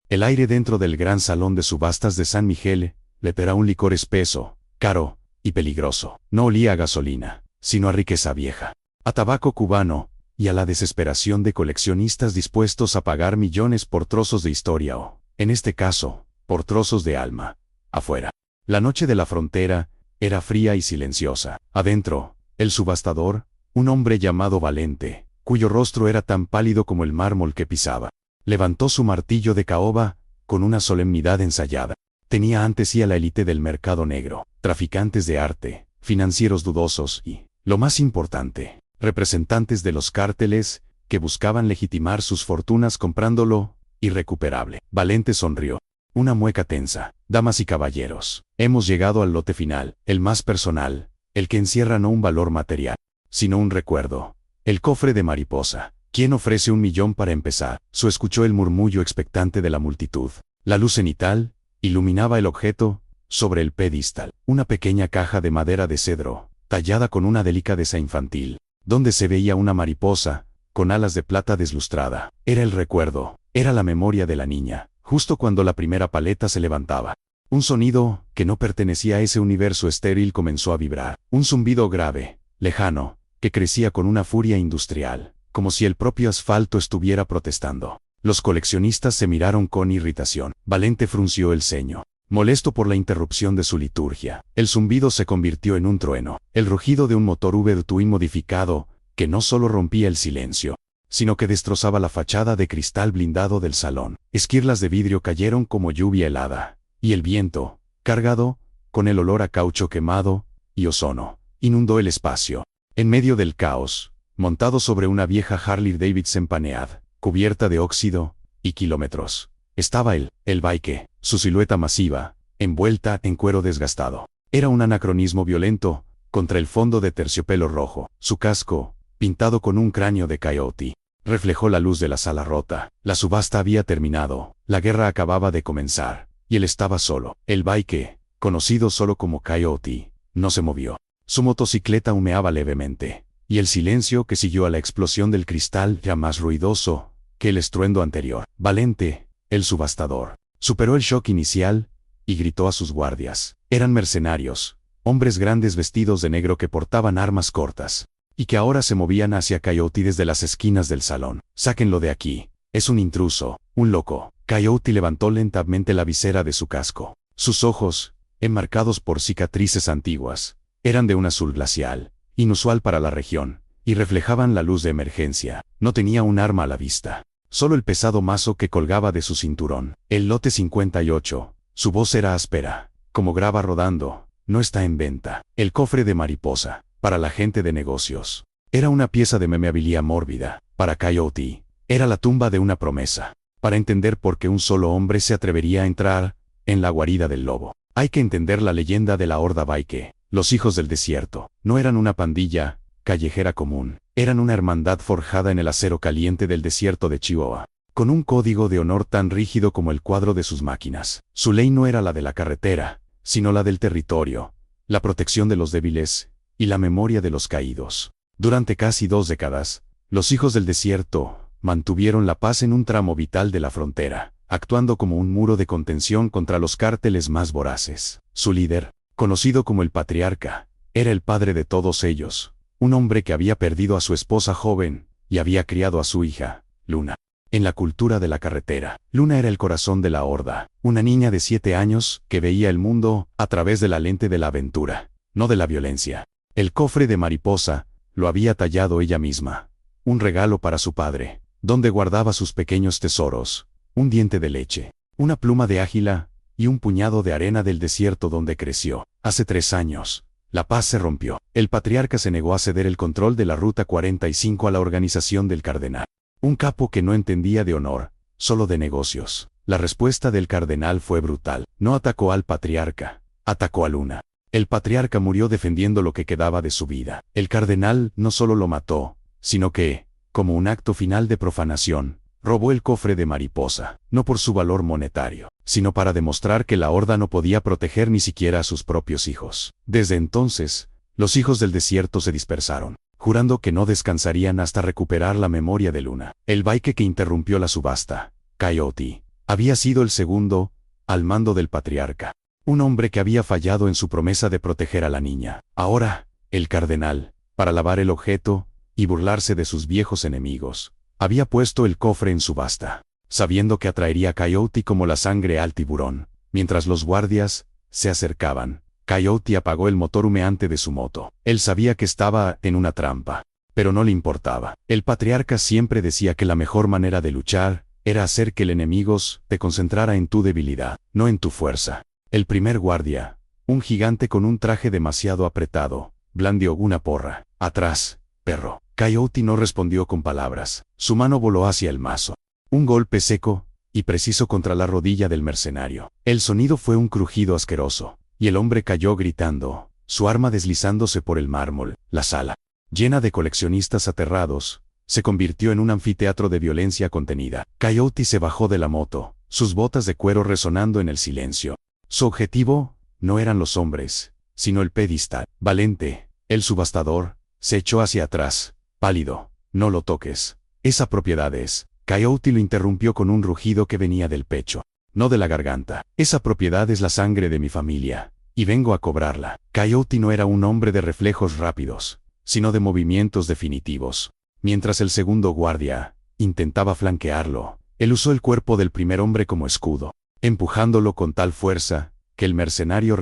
El aire dentro del gran salón de subastas de San Miguel le era un licor espeso, caro y peligroso. No olía a gasolina, sino a riqueza vieja, a tabaco cubano y a la desesperación de coleccionistas dispuestos a pagar millones por trozos de historia o, en este caso, por trozos de alma. Afuera, la noche de la frontera era fría y silenciosa. Adentro, el subastador, un hombre llamado Valente, cuyo rostro era tan pálido como el mármol que pisaba, levantó su martillo de caoba con una solemnidad ensayada. Tenía ante sí a la élite del mercado negro, traficantes de arte, financieros dudosos y, lo más importante, representantes de los cárteles que buscaban legitimar sus fortunas comprando lo irrecuperable. Valente sonrió. Una mueca tensa. Damas y caballeros, hemos llegado al lote final, el más personal, el que encierra no un valor material, sino un recuerdo. El cofre de mariposa. ¿Quién ofrece 1.000.000 para empezar? Escuchó el murmullo expectante de la multitud. La luz cenital iluminaba el objeto sobre el pedestal. Una pequeña caja de madera de cedro, tallada con una delicadeza infantil, donde se veía una mariposa, con alas de plata deslustrada. Era el recuerdo, era la memoria de la niña, justo cuando la primera paleta se levantaba. Un sonido, que no pertenecía a ese universo estéril, comenzó a vibrar. Un zumbido grave, lejano, que crecía con una furia industrial, como si el propio asfalto estuviera protestando. Los coleccionistas se miraron con irritación. Valente frunció el ceño, molesto por la interrupción de su liturgia. El zumbido se convirtió en un trueno, el rugido de un motor V-twin modificado, que no solo rompía el silencio, sino que destrozaba la fachada de cristal blindado del salón. Esquirlas de vidrio cayeron como lluvia helada, y el viento, cargado, con el olor a caucho quemado y ozono, inundó el espacio. En medio del caos, montado sobre una vieja Harley Davidson paneada, cubierta de óxido y kilómetros, estaba el bike, su silueta masiva, envuelta en cuero desgastado. Era un anacronismo violento, contra el fondo de terciopelo rojo. Su casco, pintado con un cráneo de coyote, reflejó la luz de la sala rota. La subasta había terminado, la guerra acababa de comenzar, y él estaba solo. El bike, conocido solo como Coyote, no se movió. Su motocicleta humeaba levemente, y el silencio que siguió a la explosión del cristal ya más ruidoso que el estruendo anterior. Valente, el subastador, superó el shock inicial y gritó a sus guardias. Eran mercenarios, hombres grandes vestidos de negro que portaban armas cortas, y que ahora se movían hacia Coyote desde las esquinas del salón. Sáquenlo de aquí, es un intruso, un loco. Coyote levantó lentamente la visera de su casco. Sus ojos, enmarcados por cicatrices antiguas, eran de un azul glacial, inusual para la región, y reflejaban la luz de emergencia. No tenía un arma a la vista, solo el pesado mazo que colgaba de su cinturón. El lote 58, su voz era áspera, como grava rodando, no está en venta. El cofre de mariposa, para la gente de negocios, era una pieza de memorabilia mórbida. Para Coyote, era la tumba de una promesa. Para entender por qué un solo hombre se atrevería a entrar en la guarida del lobo, hay que entender la leyenda de la Horda Bike. Los hijos del desierto no eran una pandilla callejera común, eran una hermandad forjada en el acero caliente del desierto de Chihuahua, con un código de honor tan rígido como el cuadro de sus máquinas. Su ley no era la de la carretera, sino la del territorio, la protección de los débiles y la memoria de los caídos. Durante casi 2 décadas, los hijos del desierto mantuvieron la paz en un tramo vital de la frontera, actuando como un muro de contención contra los cárteles más voraces. Su líder, conocido como el Patriarca, era el padre de todos ellos, un hombre que había perdido a su esposa joven y había criado a su hija, Luna, en la cultura de la carretera. Luna era el corazón de la Horda, una niña de 7 años que veía el mundo a través de la lente de la aventura, no de la violencia. El cofre de mariposa lo había tallado ella misma, un regalo para su padre, donde guardaba sus pequeños tesoros, un diente de leche, una pluma de águila y un puñado de arena del desierto donde creció. Hace 3 años, la paz se rompió. El patriarca se negó a ceder el control de la Ruta 45 a la organización del cardenal, un capo que no entendía de honor, solo de negocios. La respuesta del cardenal fue brutal. No atacó al patriarca, atacó a Luna. El patriarca murió defendiendo lo que quedaba de su vida. El cardenal no solo lo mató, sino que, como un acto final de profanación, robó el cofre de mariposa, no por su valor monetario, sino para demostrar que la Horda no podía proteger ni siquiera a sus propios hijos. Desde entonces, los hijos del desierto se dispersaron, jurando que no descansarían hasta recuperar la memoria de Luna. El bike que interrumpió la subasta, Coyote, Había sido el segundo, al mando del patriarca. Un hombre que había fallado en su promesa de proteger a la niña. Ahora, el cardenal, para lavar el objeto y burlarse de sus viejos enemigos, había puesto el cofre en subasta, sabiendo que atraería a Coyote como la sangre al tiburón. Mientras los guardias se acercaban, Coyote apagó el motor humeante de su moto. Él sabía que estaba en una trampa, pero no le importaba. El patriarca siempre decía que la mejor manera de luchar era hacer que el enemigo te concentrara en tu debilidad, no en tu fuerza. El primer guardia, un gigante con un traje demasiado apretado, blandió una porra. Atrás, perro. Coyote no respondió con palabras. Su mano voló hacia el mazo. Un golpe seco y preciso contra la rodilla del mercenario. El sonido fue un crujido asqueroso, y el hombre cayó gritando, su arma deslizándose por el mármol. La sala, llena de coleccionistas aterrados, se convirtió en un anfiteatro de violencia contenida. Coyote se bajó de la moto, sus botas de cuero resonando en el silencio. Su objetivo no eran los hombres, sino el pedestal. Valente, el subastador, se echó hacia atrás, pálido. No lo toques. Esa propiedad es. Coyote lo interrumpió con un rugido que venía del pecho, no de la garganta. Esa propiedad es la sangre de mi familia, y vengo a cobrarla. Coyote no era un hombre de reflejos rápidos, sino de movimientos definitivos. Mientras el segundo guardia intentaba flanquearlo, él usó el cuerpo del primer hombre como escudo, empujándolo con tal fuerza que el mercenario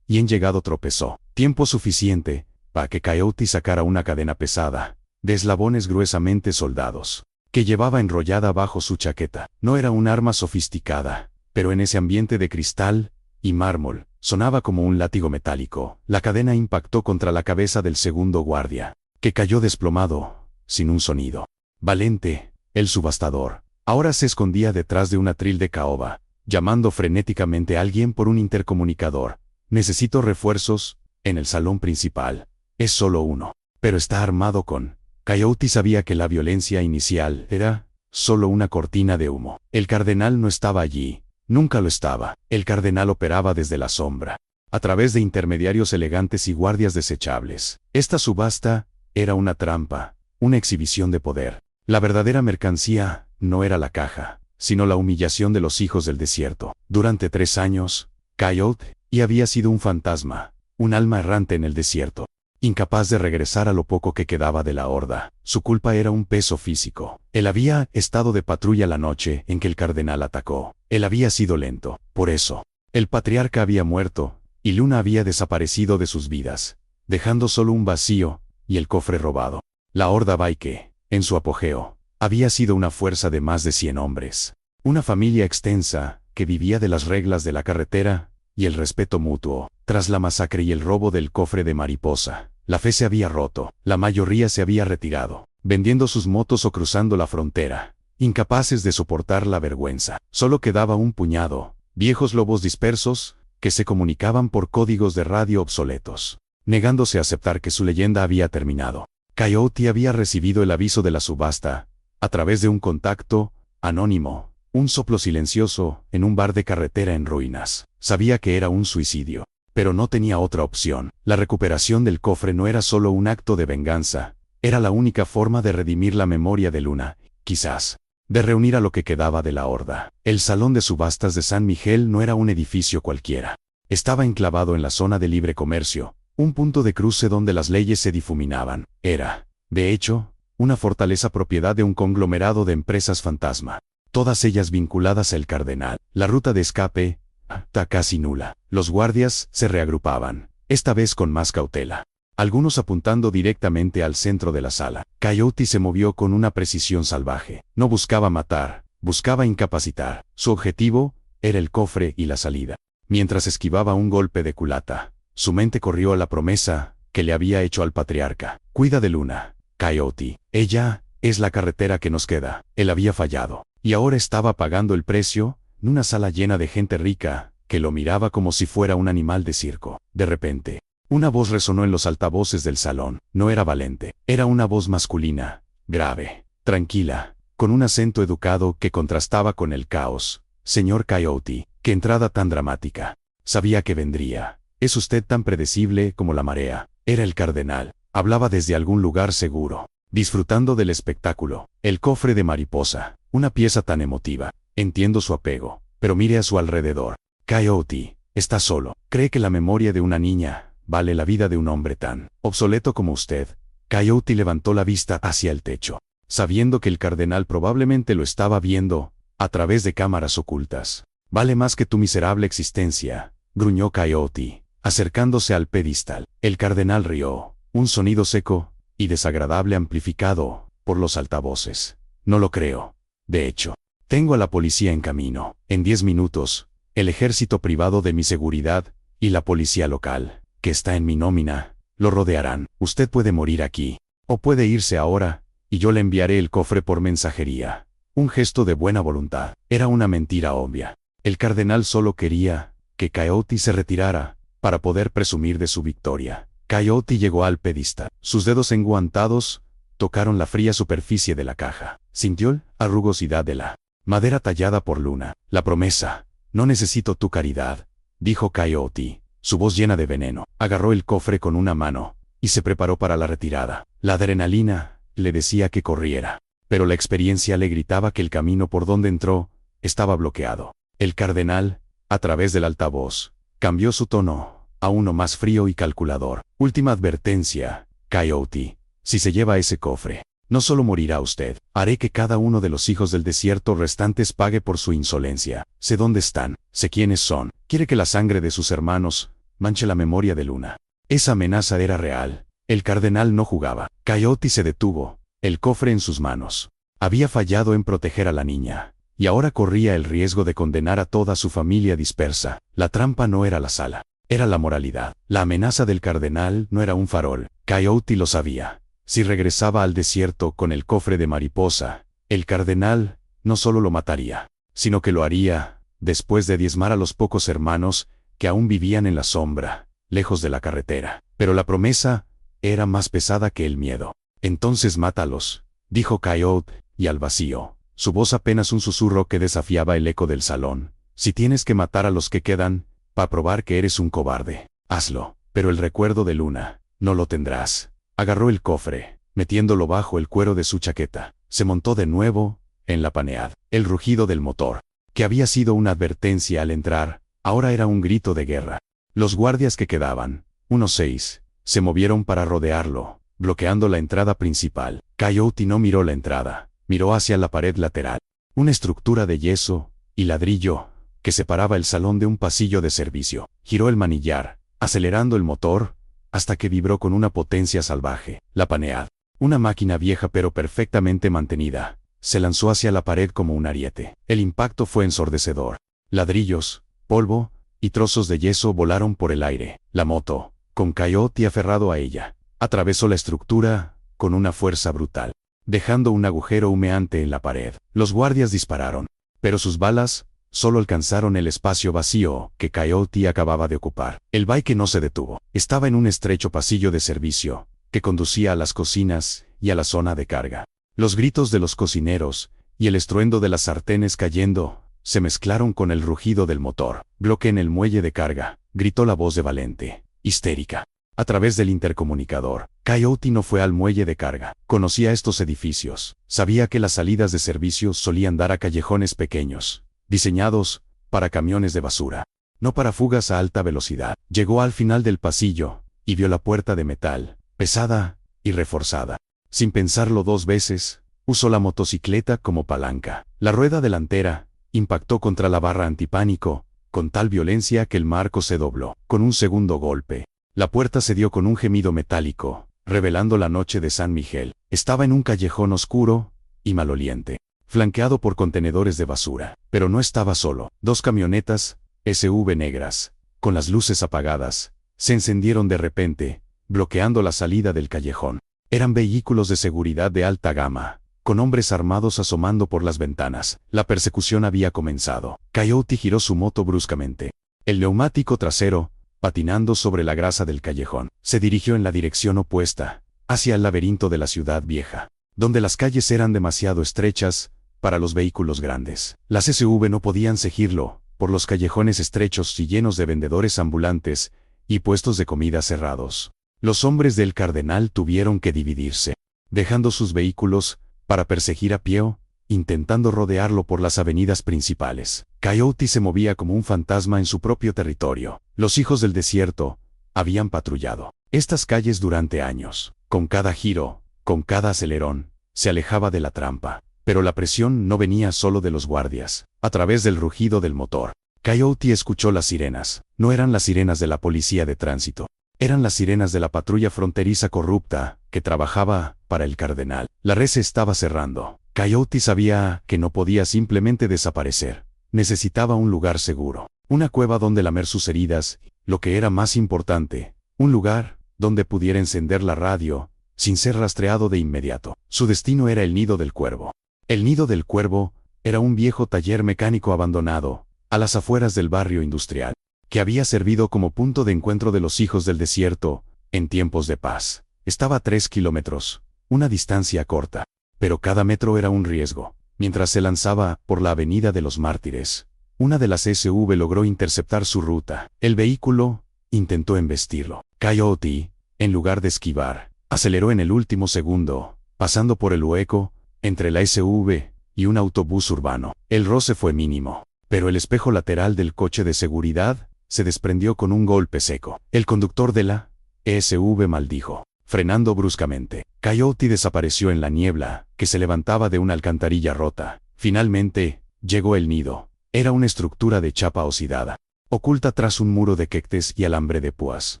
y en llegado tropezó. Tiempo suficiente para que Coyote sacara una cadena pesada, de eslabones gruesamente soldados, que llevaba enrollada bajo su chaqueta. No era un arma sofisticada, pero en ese ambiente de cristal y mármol, sonaba como un látigo metálico. La cadena impactó contra la cabeza del segundo guardia, que cayó desplomado, sin un sonido. Valente, el subastador, ahora se escondía detrás de un atril de caoba, llamando frenéticamente a alguien por un intercomunicador. Necesito refuerzos en el salón principal. Es solo uno, pero está armado con... Coyote sabía que la violencia inicial era solo una cortina de humo. El cardenal no estaba allí, nunca lo estaba. El cardenal operaba desde la sombra, a través de intermediarios elegantes y guardias desechables. Esta subasta era una trampa, una exhibición de poder. La verdadera mercancía no era la caja, sino la humillación de los hijos del desierto. Durante 3 años, Coyote había sido un fantasma, un alma errante en el desierto, incapaz de regresar a lo poco que quedaba de la horda. Su culpa era un peso físico. Él había estado de patrulla la noche en que el cardenal atacó. Él había sido lento. Por eso, el patriarca había muerto, y Luna había desaparecido de sus vidas, dejando solo un vacío y el cofre robado. La horda Baike, en su apogeo, había sido una fuerza de más de 100 hombres. Una familia extensa, que vivía de las reglas de la carretera y el respeto mutuo. Tras la masacre y el robo del cofre de Mariposa, la fe se había roto. La mayoría se había retirado, vendiendo sus motos o cruzando la frontera, incapaces de soportar la vergüenza. Solo quedaba un puñado, viejos lobos dispersos, que se comunicaban por códigos de radio obsoletos, negándose a aceptar que su leyenda había terminado. Coyote había recibido el aviso de la subasta, a través de un contacto anónimo, un soplo silencioso, en un bar de carretera en ruinas. Sabía que era un suicidio, pero no tenía otra opción. La recuperación del cofre no era solo un acto de venganza, era la única forma de redimir la memoria de Luna, quizás, de reunir a lo que quedaba de la horda. El salón de subastas de San Miguel no era un edificio cualquiera. Estaba enclavado en la zona de libre comercio, un punto de cruce donde las leyes se difuminaban. Era, de hecho, una fortaleza propiedad de un conglomerado de empresas fantasma, todas ellas vinculadas al cardenal. La ruta de escape está casi nula. Los guardias se reagrupaban, esta vez con más cautela, algunos apuntando directamente al centro de la sala. Coyote se movió con una precisión salvaje. No buscaba matar, buscaba incapacitar. Su objetivo era el cofre y la salida. Mientras esquivaba un golpe de culata, su mente corrió a la promesa que le había hecho al patriarca. Cuida de Luna, Coyote. Ella es la carretera que nos queda. Él había fallado, y ahora estaba pagando el precio en una sala llena de gente rica, que lo miraba como si fuera un animal de circo. De repente, una voz resonó en los altavoces del salón. No era Valente, era una voz masculina, grave, tranquila, con un acento educado que contrastaba con el caos. Señor Coyote, qué entrada tan dramática. Sabía que vendría. Es usted tan predecible como la marea. Era el cardenal. Hablaba desde algún lugar seguro, disfrutando del espectáculo. El cofre de Mariposa, una pieza tan emotiva. Entiendo su apego, pero mire a su alrededor. Coyote está solo. Cree que la memoria de una niña vale la vida de un hombre tan obsoleto como usted. Coyote levantó la vista hacia el techo, sabiendo que el cardenal probablemente lo estaba viendo a través de cámaras ocultas. Vale más que tu miserable existencia, gruñó Coyote, acercándose al pedestal. El cardenal rió, un sonido seco y desagradable amplificado por los altavoces. No lo creo. De hecho, tengo a la policía en camino. En 10 minutos, el ejército privado de mi seguridad y la policía local, que está en mi nómina, lo rodearán. Usted puede morir aquí, o puede irse ahora, y yo le enviaré el cofre por mensajería. Un gesto de buena voluntad. Era una mentira obvia. El cardenal solo quería que Coyote se retirara para poder presumir de su victoria. Coyote llegó al pedestal. Sus dedos enguantados tocaron la fría superficie de la caja. Sintió la rugosidad de la madera tallada por Luna. La promesa. No necesito tu caridad, dijo Coyote, su voz llena de veneno. Agarró el cofre con una mano y se preparó para la retirada. La adrenalina le decía que corriera, pero la experiencia le gritaba que el camino por donde entró estaba bloqueado. El cardenal, a través del altavoz, cambió su tono a uno más frío y calculador. Última advertencia, Coyote. Si se lleva ese cofre, no solo morirá usted, haré que cada uno de los hijos del desierto restantes pague por su insolencia. Sé dónde están, sé quiénes son. Quiere que la sangre de sus hermanos manche la memoria de Luna. Esa amenaza era real. El cardenal no jugaba. Coyote se detuvo, el cofre en sus manos. Había fallado en proteger a la niña, y ahora corría el riesgo de condenar a toda su familia dispersa. La trampa no era la sala, era la moralidad. La amenaza del cardenal no era un farol. Coyote lo sabía. Si regresaba al desierto con el cofre de mariposa, el cardenal no solo lo mataría, sino que lo haría después de diezmar a los pocos hermanos que aún vivían en la sombra, lejos de la carretera. Pero la promesa era más pesada que el miedo. Entonces mátalos, dijo Coyote, y al vacío, su voz apenas un susurro que desafiaba el eco del salón. Si tienes que matar a los que quedan, para probar que eres un cobarde, hazlo, pero el recuerdo de Luna, no lo tendrás. Agarró el cofre, metiéndolo bajo el cuero de su chaqueta. Se montó de nuevo en la Panead. El rugido del motor, que había sido una advertencia al entrar, ahora era un grito de guerra. Los guardias que quedaban, unos 6, se movieron para rodearlo, bloqueando la entrada principal. Coyote no miró la entrada, miró hacia la pared lateral. Una estructura de yeso y ladrillo que separaba el salón de un pasillo de servicio. Giró el manillar, acelerando el motor, hasta que vibró con una potencia salvaje. La Panead, una máquina vieja pero perfectamente mantenida, se lanzó hacia la pared como un ariete. El impacto fue ensordecedor. Ladrillos, polvo y trozos de yeso volaron por el aire. La moto, con Coyote aferrado a ella, atravesó la estructura con una fuerza brutal, dejando un agujero humeante en la pared. Los guardias dispararon, pero sus balas solo alcanzaron el espacio vacío que Coyote acababa de ocupar. El bike no se detuvo. Estaba en un estrecho pasillo de servicio que conducía a las cocinas y a la zona de carga. Los gritos de los cocineros y el estruendo de las sartenes cayendo se mezclaron con el rugido del motor. «Bloque en el muelle de carga», gritó la voz de Valente, histérica, a través del intercomunicador. Coyote no fue al muelle de carga. Conocía estos edificios. Sabía que las salidas de servicio solían dar a callejones pequeños, diseñados para camiones de basura, no para fugas a alta velocidad. Llegó al final del pasillo y vio la puerta de metal, pesada y reforzada. Sin pensarlo 2 veces, usó la motocicleta como palanca. La rueda delantera impactó contra la barra antipánico con tal violencia que el marco se dobló. Con un segundo golpe, la puerta cedió con un gemido metálico, revelando la noche de San Miguel. Estaba en un callejón oscuro y maloliente, flanqueado por contenedores de basura. Pero no estaba solo. 2 camionetas, SUV negras, con las luces apagadas, se encendieron de repente, bloqueando la salida del callejón. Eran vehículos de seguridad de alta gama, con hombres armados asomando por las ventanas. La persecución había comenzado. Coyote giró su moto bruscamente. El neumático trasero, patinando sobre la grasa del callejón, se dirigió en la dirección opuesta, hacia el laberinto de la ciudad vieja, donde las calles eran demasiado estrechas para los vehículos grandes. Las SUV no podían seguirlo por los callejones estrechos y llenos de vendedores ambulantes y puestos de comida cerrados. Los hombres del cardenal tuvieron que dividirse, dejando sus vehículos para perseguir a pie intentando rodearlo por las avenidas principales. Coyote se movía como un fantasma en su propio territorio. Los hijos del desierto habían patrullado estas calles durante años. Con cada giro, con cada acelerón, se alejaba de la trampa. Pero la presión no venía solo de los guardias. A través del rugido del motor, Coyote escuchó las sirenas. No eran las sirenas de la policía de tránsito. Eran las sirenas de la patrulla fronteriza corrupta, que trabajaba para el cardenal. La red se estaba cerrando. Coyote sabía que no podía simplemente desaparecer. Necesitaba un lugar seguro. Una cueva donde lamer sus heridas, lo que era más importante, un lugar donde pudiera encender la radio, sin ser rastreado de inmediato. Su destino era el Nido del Cuervo. El Nido del Cuervo era un viejo taller mecánico abandonado, a las afueras del barrio industrial, que había servido como punto de encuentro de los hijos del desierto, en tiempos de paz. Estaba a 3 kilómetros, una distancia corta, pero cada metro era un riesgo. Mientras se lanzaba por la Avenida de los Mártires, una de las SUV logró interceptar su ruta. El vehículo intentó embestirlo. Coyote, en lugar de esquivar, aceleró en el último segundo, pasando por el hueco entre la SUV y un autobús urbano. El roce fue mínimo, pero el espejo lateral del coche de seguridad se desprendió con un golpe seco. El conductor de la SUV maldijo, frenando bruscamente. Coyote desapareció en la niebla que se levantaba de una alcantarilla rota. Finalmente, llegó el nido. Era una estructura de chapa oxidada, oculta tras un muro de quectes y alambre de púas.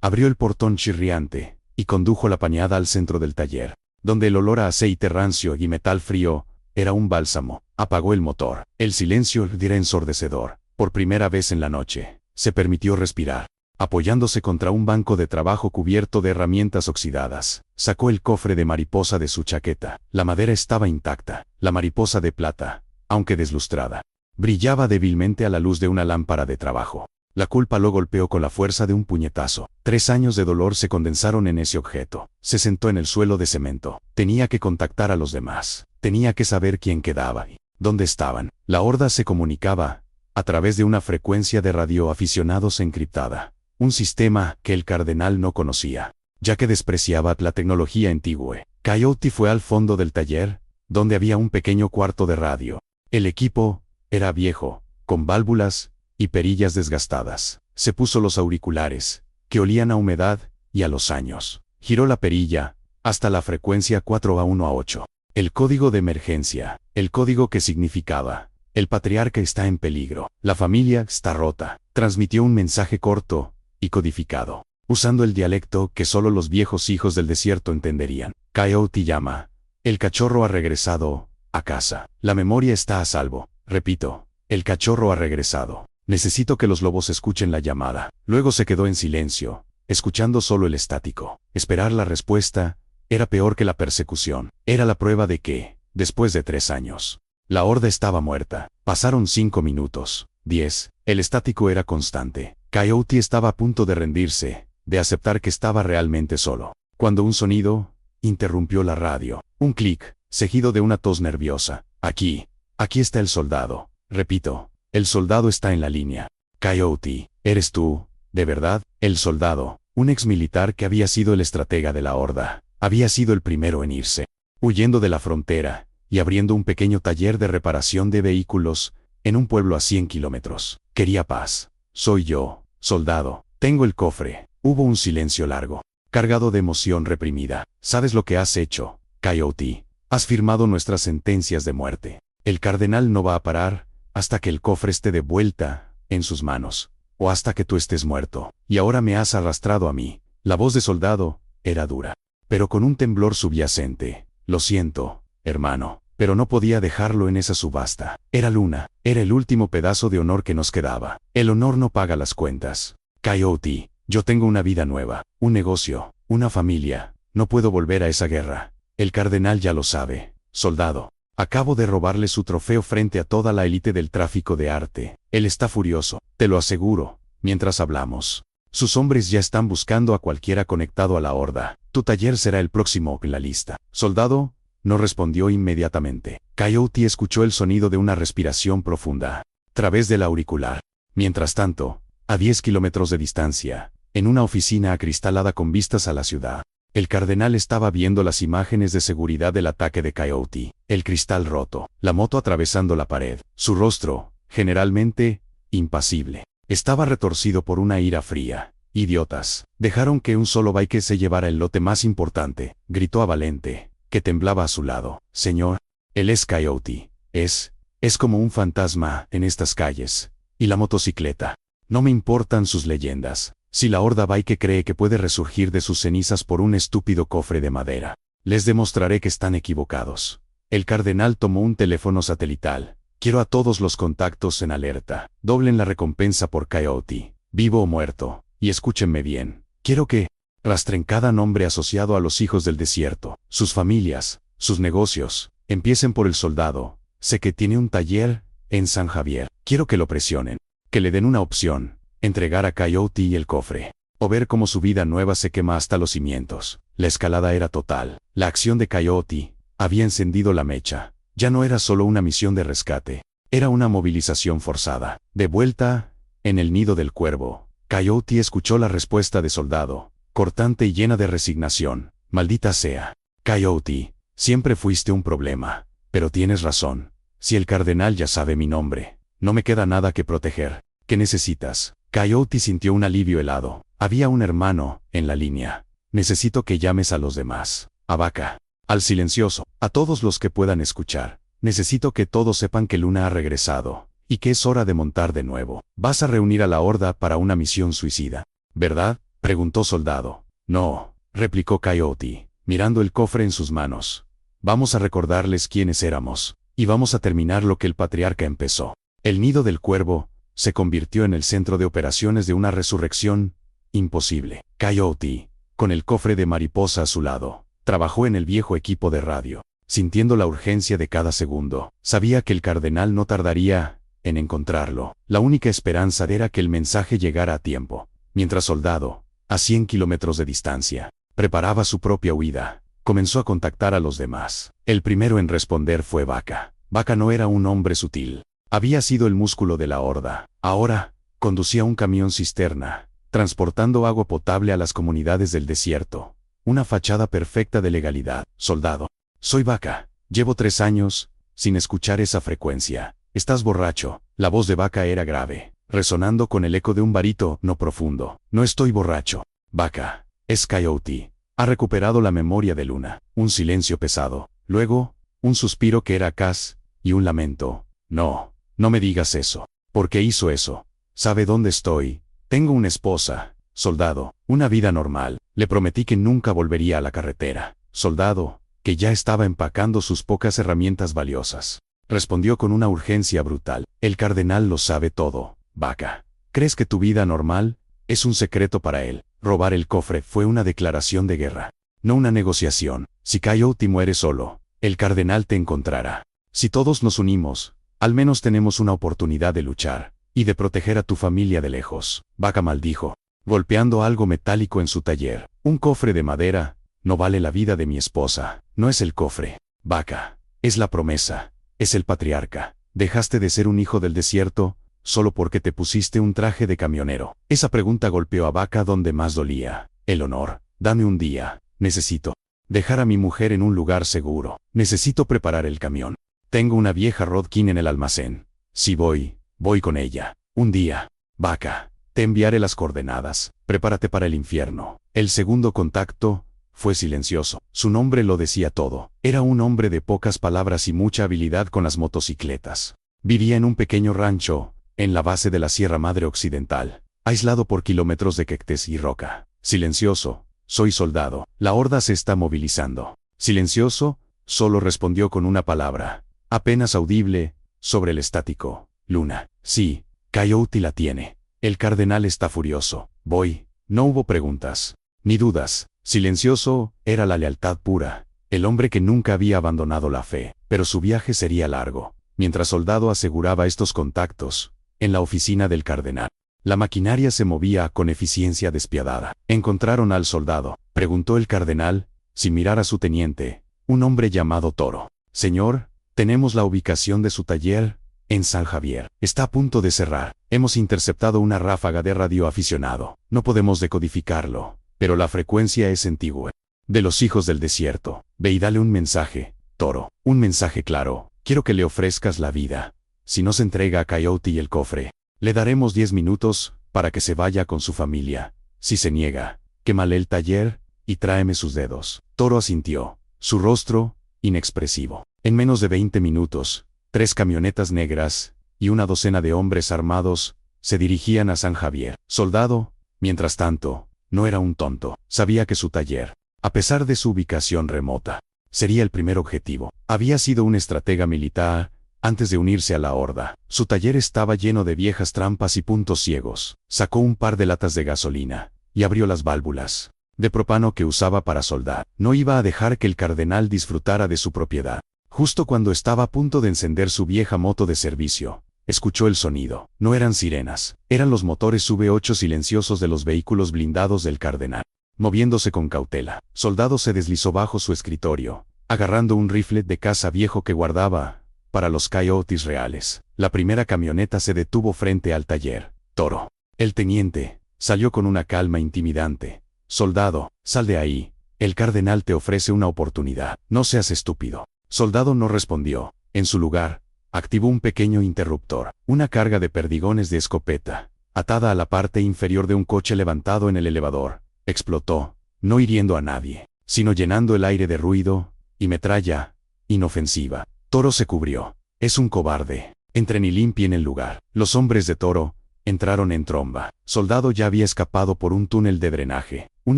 Abrió el portón chirriante y condujo la pañada al centro del taller, donde el olor a aceite rancio y metal frío era un bálsamo. Apagó el motor. El silencio era ensordecedor. Por primera vez en la noche, se permitió respirar. Apoyándose contra un banco de trabajo cubierto de herramientas oxidadas, sacó el cofre de mariposa de su chaqueta. La madera estaba intacta. La mariposa de plata, aunque deslustrada, brillaba débilmente a la luz de una lámpara de trabajo. La culpa lo golpeó con la fuerza de un puñetazo. 3 años de dolor se condensaron en ese objeto. Se sentó en el suelo de cemento. Tenía que contactar a los demás. Tenía que saber quién quedaba y dónde estaban. La horda se comunicaba a través de una frecuencia de radioaficionados encriptada. Un sistema que el cardenal no conocía, ya que despreciaba la tecnología antigua. Coyote fue al fondo del taller, donde había un pequeño cuarto de radio. El equipo era viejo, con válvulas y perillas desgastadas. Se puso los auriculares, que olían a humedad y a los años. Giró la perilla hasta la frecuencia 4A1A8. El código de emergencia, el código que significaba: el patriarca está en peligro, la familia está rota. Transmitió un mensaje corto y codificado, usando el dialecto que solo los viejos hijos del desierto entenderían. Coyote llama. El cachorro ha regresado a casa. La memoria está a salvo. Repito, el cachorro ha regresado. Necesito que los lobos escuchen la llamada. Luego se quedó en silencio, escuchando solo el estático. Esperar la respuesta era peor que la persecución. Era la prueba de que, después de 3 años, la horda estaba muerta. Pasaron 5 minutos. 10. El estático era constante. Coyote estaba a punto de rendirse, de aceptar que estaba realmente solo, cuando un sonido interrumpió la radio. Un clic, seguido de una tos nerviosa. Aquí está el soldado. Repito, el soldado está en la línea. Coyote, ¿eres tú, de verdad? El soldado, un exmilitar que había sido el estratega de la horda, había sido el primero en irse, huyendo de la frontera y abriendo un pequeño taller de reparación de vehículos en un pueblo a 100 kilómetros. Quería paz. Soy yo, soldado. Tengo el cofre. Hubo un silencio largo, cargado de emoción reprimida. ¿Sabes lo que has hecho, Coyote? Has firmado nuestras sentencias de muerte. El cardenal no va a parar hasta que el cofre esté de vuelta en sus manos, o hasta que tú estés muerto. Y ahora me has arrastrado a mí. La voz de soldado era dura, pero con un temblor subyacente. Lo siento, hermano, pero no podía dejarlo en esa subasta. Era Luna. Era el último pedazo de honor que nos quedaba. El honor no paga las cuentas. Coyote, yo tengo una vida nueva, un negocio, una familia. No puedo volver a esa guerra. El cardenal ya lo sabe. Soldado, acabo de robarle su trofeo frente a toda la élite del tráfico de arte. Él está furioso, te lo aseguro, mientras hablamos. Sus hombres ya están buscando a cualquiera conectado a la horda. Tu taller será el próximo en la lista. Soldado, no respondió inmediatamente. Coyote escuchó el sonido de una respiración profunda a través del auricular. Mientras tanto, a 10 kilómetros de distancia, en una oficina acristalada con vistas a la ciudad, El cardenal estaba viendo las imágenes de seguridad del ataque de Coyote, el cristal roto, la moto atravesando la pared, su rostro, generalmente, impasible. Estaba retorcido por una ira fría. «Idiotas, dejaron que un solo bike se llevara el lote más importante», gritó a Valente, que temblaba a su lado. «Señor, él es Coyote. Es como un fantasma en estas calles. Y la motocicleta. No me importan sus leyendas. Si la horda Bike cree que puede resurgir de sus cenizas por un estúpido cofre de madera, les demostraré que están equivocados». El cardenal tomó un teléfono satelital. «Quiero a todos los contactos en alerta. Doblen la recompensa por Coyote, vivo o muerto. Y escúchenme bien. Quiero que rastren cada nombre asociado a los hijos del desierto, sus familias, sus negocios. Empiecen por el soldado. Sé que tiene un taller en San Javier. Quiero que lo presionen. Que le den una opción. Entregar a Coyote y el cofre. O ver cómo su vida nueva se quema hasta los cimientos». La escalada era total. La acción de Coyote había encendido la mecha. Ya no era solo una misión de rescate. Era una movilización forzada. De vuelta, en el nido del cuervo, Coyote escuchó la respuesta de soldado, cortante y llena de resignación. «Maldita sea. Coyote, siempre fuiste un problema. Pero tienes razón. Si el cardenal ya sabe mi nombre, no me queda nada que proteger. ¿Qué necesitas?» Coyote sintió un alivio helado. Había un hermano en la línea. «Necesito que llames a los demás. A Vaca. Al silencioso. A todos los que puedan escuchar. Necesito que todos sepan que Luna ha regresado. Y que es hora de montar de nuevo. Vas a reunir a la horda para una misión suicida, ¿verdad?», preguntó Soldado. «No», replicó Coyote, mirando el cofre en sus manos. «Vamos a recordarles quiénes éramos. Y vamos a terminar lo que el patriarca empezó». El nido del cuervo se convirtió en el centro de operaciones de una resurrección imposible. Coyote, con el cofre de mariposa a su lado, trabajó en el viejo equipo de radio, sintiendo la urgencia de cada segundo. Sabía que el cardenal no tardaría en encontrarlo. La única esperanza era que el mensaje llegara a tiempo. Mientras Soldado, a 100 kilómetros de distancia, preparaba su propia huida, comenzó a contactar a los demás. El primero en responder fue Vaca. Vaca no era un hombre sutil. Había sido el músculo de la horda. Ahora, conducía un camión cisterna, transportando agua potable a las comunidades del desierto. Una fachada perfecta de legalidad. «Soldado. Soy Vaca. Llevo 3 años sin escuchar esa frecuencia. Estás borracho». La voz de Vaca era grave, resonando con el eco de un barítono profundo. «No estoy borracho. Vaca. Es Coyote. Ha recuperado la memoria de Luna». Un silencio pesado. Luego, un suspiro que era Cas, y un lamento. No me digas eso. ¿Por qué hizo eso? ¿Sabe dónde estoy? Tengo una esposa. Soldado. Una vida normal. Le prometí que nunca volvería a la carretera. Soldado, que ya estaba empacando sus pocas herramientas valiosas, respondió con una urgencia brutal. «El cardenal lo sabe todo, Vaca. ¿Crees que tu vida normal es un secreto para él?» Robar el cofre fue una declaración de guerra, no una negociación. «Si Coyote muere solo, el cardenal te encontrará. Si todos nos unimos, al menos tenemos una oportunidad de luchar y de proteger a tu familia de lejos». Vaca maldijo, golpeando algo metálico en su taller. «Un cofre de madera no vale la vida de mi esposa». «No es el cofre, Vaca. Es la promesa. Es el patriarca. Dejaste de ser un hijo del desierto solo porque te pusiste un traje de camionero». Esa pregunta golpeó a Vaca donde más dolía. «El honor. Dame un día. Necesito dejar a mi mujer en un lugar seguro. Necesito preparar el camión. Tengo una vieja Rodkin en el almacén. Si voy con ella. Un día. Vaca. Te enviaré las coordenadas. Prepárate para el infierno». El segundo contacto fue silencioso. Su nombre lo decía todo. Era un hombre de pocas palabras y mucha habilidad con las motocicletas. Vivía en un pequeño rancho, en la base de la Sierra Madre Occidental, aislado por kilómetros de cactus y roca. «Silencioso. Soy Soldado. La horda se está movilizando». «Silencioso», solo respondió con una palabra, apenas audible, sobre el estático. «Luna». «Sí, Coyote la tiene. El cardenal está furioso. Voy». No hubo preguntas, ni dudas. Silencioso, era la lealtad pura. El hombre que nunca había abandonado la fe. Pero su viaje sería largo. Mientras Soldado aseguraba estos contactos, en la oficina del cardenal, la maquinaria se movía con eficiencia despiadada. «¿Encontraron al soldado?», preguntó el cardenal, sin mirar a su teniente, un hombre llamado Toro. «Señor, tenemos la ubicación de su taller en San Javier. Está a punto de cerrar. Hemos interceptado una ráfaga de radioaficionado. No podemos decodificarlo, pero la frecuencia es antigua. De los hijos del desierto. Ve y dale un mensaje, Toro. Un mensaje claro. Quiero que le ofrezcas la vida. Si no se entrega a Coyote y el cofre, le daremos 10 minutos para que se vaya con su familia. Si se niega, quémale el taller y tráeme sus dedos. Toro asintió, su rostro inexpresivo. En menos de 20 minutos, 3 camionetas negras y una docena de hombres armados se dirigían a San Javier. Soldado, mientras tanto, no era un tonto. Sabía que su taller, a pesar de su ubicación remota, sería el primer objetivo. Había sido un estratega militar antes de unirse a la horda. Su taller estaba lleno de viejas trampas y puntos ciegos. Sacó un par de latas de gasolina y abrió las válvulas de propano que usaba para soldar. No iba a dejar que el cardenal disfrutara de su propiedad. Justo cuando estaba a punto de encender su vieja moto de servicio, escuchó el sonido. No eran sirenas, eran los motores V8 silenciosos de los vehículos blindados del cardenal. Moviéndose con cautela, Soldado se deslizó bajo su escritorio, agarrando un rifle de caza viejo que guardaba para los coyotes reales. La primera camioneta se detuvo frente al taller. Toro. El teniente salió con una calma intimidante. Soldado, sal de ahí. El cardenal te ofrece una oportunidad. No seas estúpido. Soldado no respondió. En su lugar, activó un pequeño interruptor. Una carga de perdigones de escopeta, atada a la parte inferior de un coche levantado en el elevador, explotó, no hiriendo a nadie, sino llenando el aire de ruido y metralla inofensiva. Toro se cubrió. Es un cobarde. Entren y limpien el lugar. Los hombres de Toro entraron en tromba. Soldado ya había escapado por un túnel de drenaje, un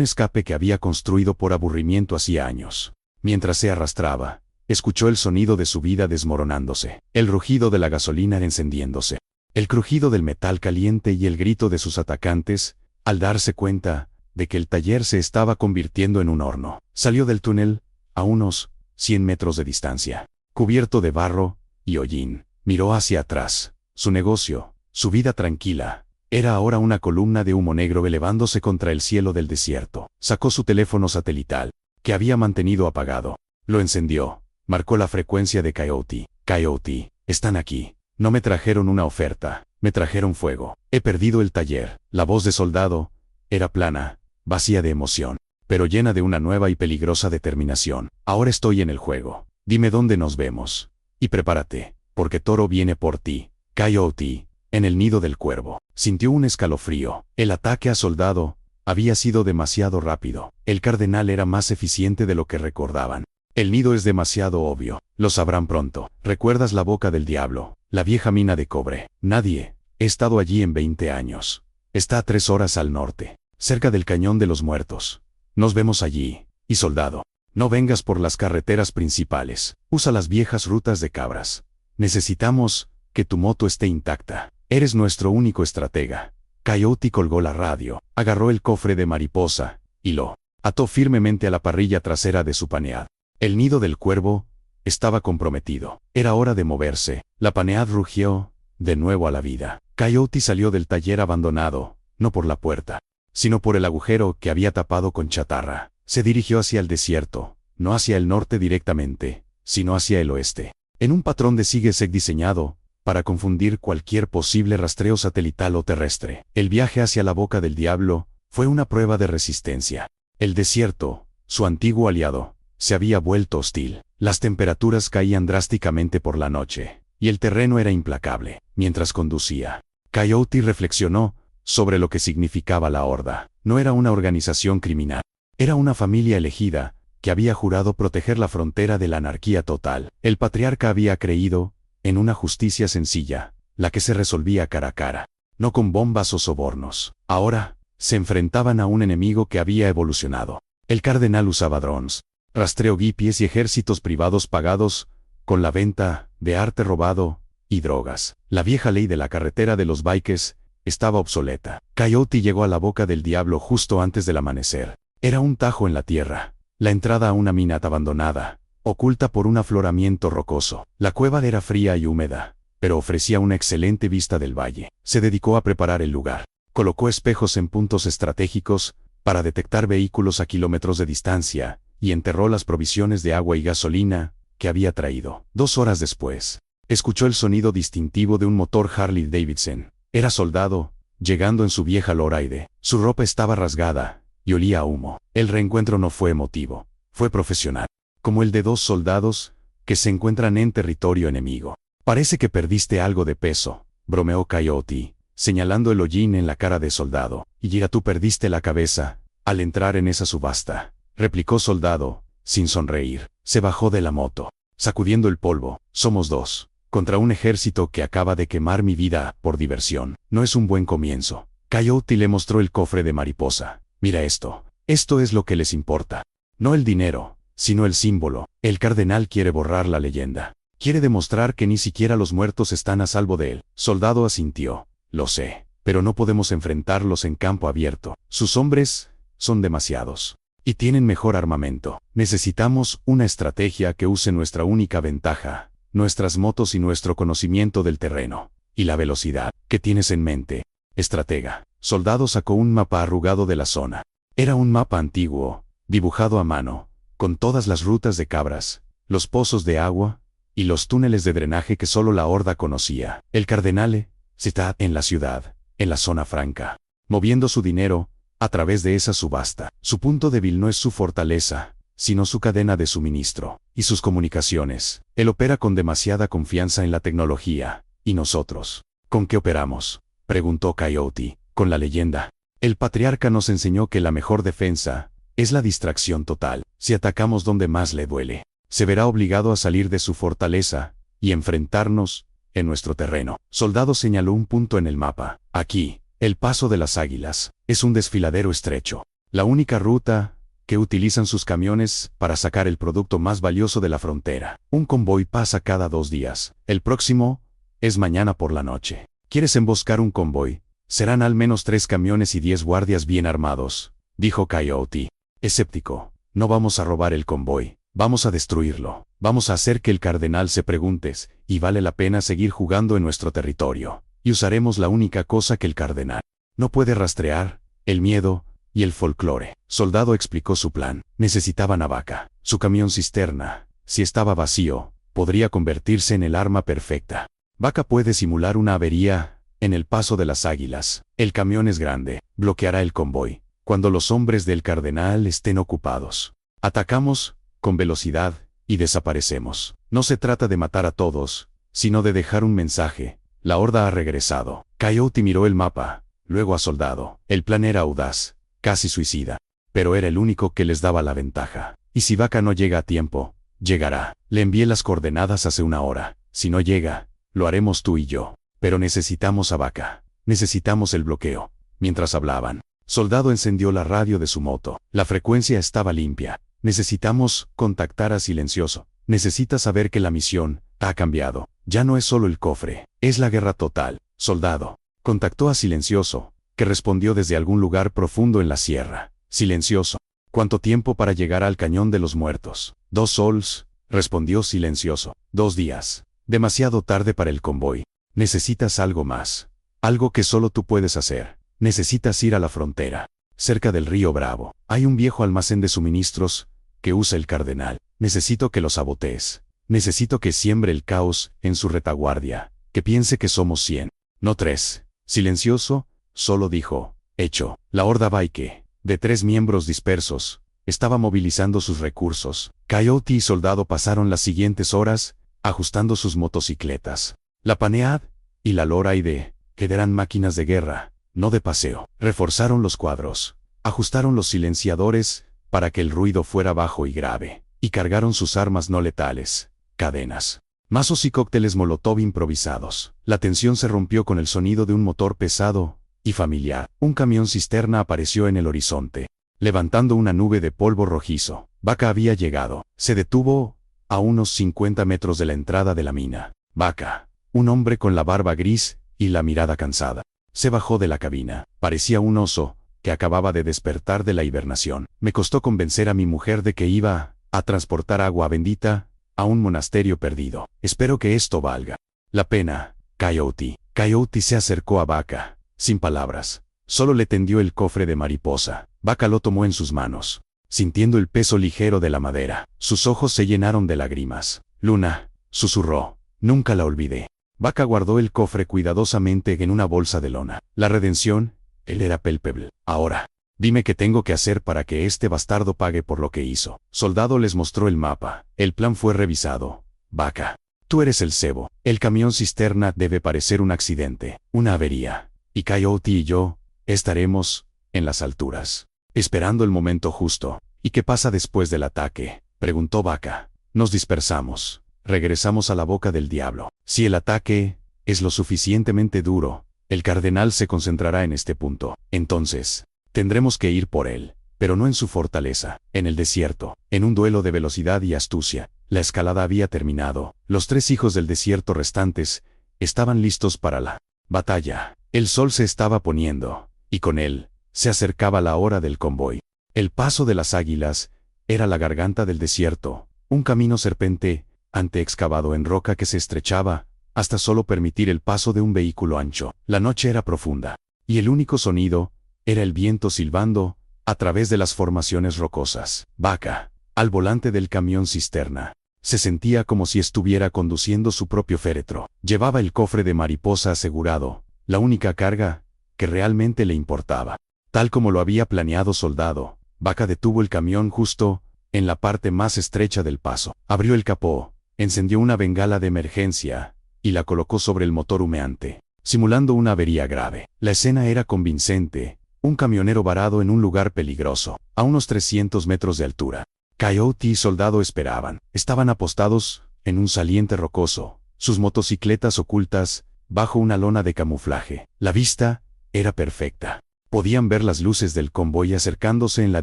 escape que había construido por aburrimiento hacía años. Mientras se arrastraba, escuchó el sonido de su vida desmoronándose, el rugido de la gasolina encendiéndose, el crujido del metal caliente y el grito de sus atacantes, al darse cuenta de que el taller se estaba convirtiendo en un horno. Salió del túnel, a unos 100 metros de distancia, cubierto de barro y hollín. Miró hacia atrás. Su negocio, su vida tranquila, era ahora una columna de humo negro elevándose contra el cielo del desierto. Sacó su teléfono satelital, que había mantenido apagado. Lo encendió. Marcó la frecuencia de Coyote. Coyote, están aquí. No me trajeron una oferta, me trajeron fuego. He perdido el taller. La voz de Soldado era plana, vacía de emoción, pero llena de una nueva y peligrosa determinación. Ahora estoy en el juego. Dime dónde nos vemos. Y prepárate, porque Toro viene por ti. Coyote, en el nido del cuervo. Sintió un escalofrío. El ataque a Soldado había sido demasiado rápido. El cardenal era más eficiente de lo que recordaban. El nido es demasiado obvio. Lo sabrán pronto. ¿Recuerdas la boca del diablo? La vieja mina de cobre. Nadie. He estado allí en 20 años. Está a 3 horas al norte, cerca del Cañón de los Muertos. Nos vemos allí. Y Soldado, no vengas por las carreteras principales. Usa las viejas rutas de cabras. Necesitamos que tu moto esté intacta. Eres nuestro único estratega. Coyote colgó la radio, agarró el cofre de mariposa y lo ató firmemente a la parrilla trasera de su Panead. El nido del cuervo estaba comprometido. Era hora de moverse. La Panead rugió de nuevo a la vida. Coyote salió del taller abandonado, no por la puerta, sino por el agujero que había tapado con chatarra. Se dirigió hacia el desierto, no hacia el norte directamente, sino hacia el oeste, en un patrón de zigue-zague diseñado para confundir cualquier posible rastreo satelital o terrestre. El viaje hacia la boca del diablo fue una prueba de resistencia. El desierto, su antiguo aliado, se había vuelto hostil. Las temperaturas caían drásticamente por la noche, y el terreno era implacable. Mientras conducía, Coyote reflexionó sobre lo que significaba la Horda. No era una organización criminal. Era una familia elegida, que había jurado proteger la frontera de la anarquía total. El patriarca había creído en una justicia sencilla, la que se resolvía cara a cara, no con bombas o sobornos. Ahora, se enfrentaban a un enemigo que había evolucionado. El cardenal usaba drones, rastreo GPS y ejércitos privados pagados con la venta de arte robado y drogas. La vieja ley de la carretera de los bikes estaba obsoleta. Coyote llegó a la boca del diablo justo antes del amanecer. Era un tajo en la tierra, la entrada a una mina abandonada, oculta por un afloramiento rocoso. La cueva era fría y húmeda, pero ofrecía una excelente vista del valle. Se dedicó a preparar el lugar. Colocó espejos en puntos estratégicos para detectar vehículos a kilómetros de distancia, y enterró las provisiones de agua y gasolina que había traído. 2 horas después, escuchó el sonido distintivo de un motor Harley Davidson. Era Soldado, llegando en su vieja Lowrider. Su ropa estaba rasgada y olía a humo. El reencuentro no fue emotivo, fue profesional, como el de dos soldados que se encuentran en territorio enemigo. Parece que perdiste algo de peso, bromeó Coyote, señalando el hollín en la cara de Soldado. Y ya tú perdiste la cabeza al entrar en esa subasta, replicó Soldado, sin sonreír. Se bajó de la moto, sacudiendo el polvo. Somos dos contra un ejército que acaba de quemar mi vida por diversión. No es un buen comienzo. Coyote le mostró el cofre de mariposa. Mira esto. Esto es lo que les importa. No el dinero, sino el símbolo. El cardenal quiere borrar la leyenda. Quiere demostrar que ni siquiera los muertos están a salvo de él. Soldado asintió. Lo sé, pero no podemos enfrentarlos en campo abierto. Sus hombres son demasiados. Y tienen mejor armamento. Necesitamos una estrategia que use nuestra única ventaja, nuestras motos y nuestro conocimiento del terreno. Y la velocidad. ¿Qué tienes en mente, estratega? Soldado sacó un mapa arrugado de la zona. Era un mapa antiguo, dibujado a mano, con todas las rutas de cabras, los pozos de agua y los túneles de drenaje que solo la Horda conocía. El cardenal está en la ciudad, en la zona franca, moviendo su dinero a través de esa subasta. Su punto débil no es su fortaleza, sino su cadena de suministro y sus comunicaciones. Él opera con demasiada confianza en la tecnología. ¿Y nosotros? ¿Con qué operamos?, preguntó Coyote. Con la leyenda. El patriarca nos enseñó que la mejor defensa es la distracción total. Si atacamos donde más le duele, se verá obligado a salir de su fortaleza y enfrentarnos en nuestro terreno. Soldado señaló un punto en el mapa. Aquí, el Paso de las Águilas, es un desfiladero estrecho. La única ruta que utilizan sus camiones para sacar el producto más valioso de la frontera. Un convoy pasa cada 2 días. El próximo es mañana por la noche. ¿Quieres emboscar un convoy? Serán al menos 3 camiones y 10 guardias bien armados, dijo Coyote. Escéptico. No vamos a robar el convoy. Vamos a destruirlo. Vamos a hacer que el cardenal se pregunte y vale la pena seguir jugando en nuestro territorio. Y usaremos la única cosa que el cardenal no puede rastrear: el miedo y el folclore. Soldado explicó su plan. Necesitaban a Vaca. Su camión cisterna, si estaba vacío, podría convertirse en el arma perfecta. Vaca puede simular una avería en el Paso de las Águilas. El camión es grande, bloqueará el convoy cuando los hombres del cardenal estén ocupados. Atacamos con velocidad y desaparecemos. No se trata de matar a todos, sino de dejar un mensaje: la Horda ha regresado. Coyote miró el mapa, luego a Soldado. El plan era audaz, casi suicida, pero era el único que les daba la ventaja. Y si Vaca no llega a tiempo, llegará. Le envié las coordenadas hace 1 hora. Si no llega, lo haremos tú y yo. Pero necesitamos a Vaca. Necesitamos el bloqueo. Mientras hablaban, Soldado encendió la radio de su moto. La frecuencia estaba limpia. Necesitamos contactar a Silencioso. Necesita saber que la misión ha cambiado. Ya no es solo el cofre, es la guerra total. Soldado contactó a Silencioso, que respondió desde algún lugar profundo en la sierra. Silencioso. ¿Cuánto tiempo para llegar al Cañón de los Muertos? 2 sols, respondió Silencioso. 2 días. Demasiado tarde para el convoy. Necesitas algo más. Algo que solo tú puedes hacer. Necesitas ir a la frontera. Cerca del río Bravo, hay un viejo almacén de suministros que usa el cardenal. Necesito que lo sabotees. Necesito que siembre el caos en su retaguardia. Que piense que somos 100, no 3. Silencioso, solo dijo: hecho. La Horda Vaike, de 3 miembros dispersos, estaba movilizando sus recursos. Coyote y Soldado pasaron las siguientes horas ajustando sus motocicletas. La Panead y la Loraide, que eran máquinas de guerra, no de paseo. Reforzaron los cuadros, ajustaron los silenciadores para que el ruido fuera bajo y grave, y cargaron sus armas no letales: cadenas, mazos y cócteles molotov improvisados. La tensión se rompió con el sonido de un motor pesado y familiar. Un camión cisterna apareció en el horizonte, levantando una nube de polvo rojizo. Vaca había llegado. Se detuvo a unos 50 metros de la entrada de la mina. Vaca, un hombre con la barba gris y la mirada cansada, se bajó de la cabina. Parecía un oso que acababa de despertar de la hibernación. Me costó convencer a mi mujer de que iba a transportar agua bendita a un monasterio perdido. Espero que esto valga la pena, Coyote. Coyote se acercó a Vaca, sin palabras. Solo le tendió el cofre de mariposa. Vaca lo tomó en sus manos, sintiendo el peso ligero de la madera. Sus ojos se llenaron de lágrimas. Luna, susurró, nunca la olvidé. Vaca guardó el cofre cuidadosamente en una bolsa de lona. La redención, él era palpable. Ahora, Dime qué tengo que hacer para que este bastardo pague por lo que hizo. Soldado les mostró el mapa. El plan fue revisado. Vaca. Tú eres el cebo. El camión cisterna debe parecer un accidente, una avería. Y Coyote y yo estaremos en las alturas, esperando el momento justo. ¿Y qué pasa después del ataque?, preguntó Vaca. Nos dispersamos. Regresamos a la boca del diablo. Si el ataque es lo suficientemente duro, el cardenal se concentrará en este punto. Entonces, tendremos que ir por él, pero no en su fortaleza, en el desierto, en un duelo de velocidad y astucia. La escalada había terminado. Los 3 hijos del desierto restantes estaban listos para la batalla. El sol se estaba poniendo, y con él se acercaba la hora del convoy. El paso de las águilas era la garganta del desierto, un camino serpenteante excavado en roca que se estrechaba hasta solo permitir el paso de un vehículo ancho. La noche era profunda, y el único sonido era el viento silbando a través de las formaciones rocosas. Vaca, al volante del camión cisterna, se sentía como si estuviera conduciendo su propio féretro. Llevaba el cofre de mariposa asegurado, la única carga que realmente le importaba. Tal como lo había planeado Soldado, Vaca detuvo el camión justo en la parte más estrecha del paso. Abrió el capó, encendió una bengala de emergencia y la colocó sobre el motor humeante, simulando una avería grave. La escena era convincente. Un camionero varado en un lugar peligroso, a unos 300 metros de altura. Coyote y Soldado esperaban. Estaban apostados en un saliente rocoso, sus motocicletas ocultas bajo una lona de camuflaje. La vista era perfecta. Podían ver las luces del convoy acercándose en la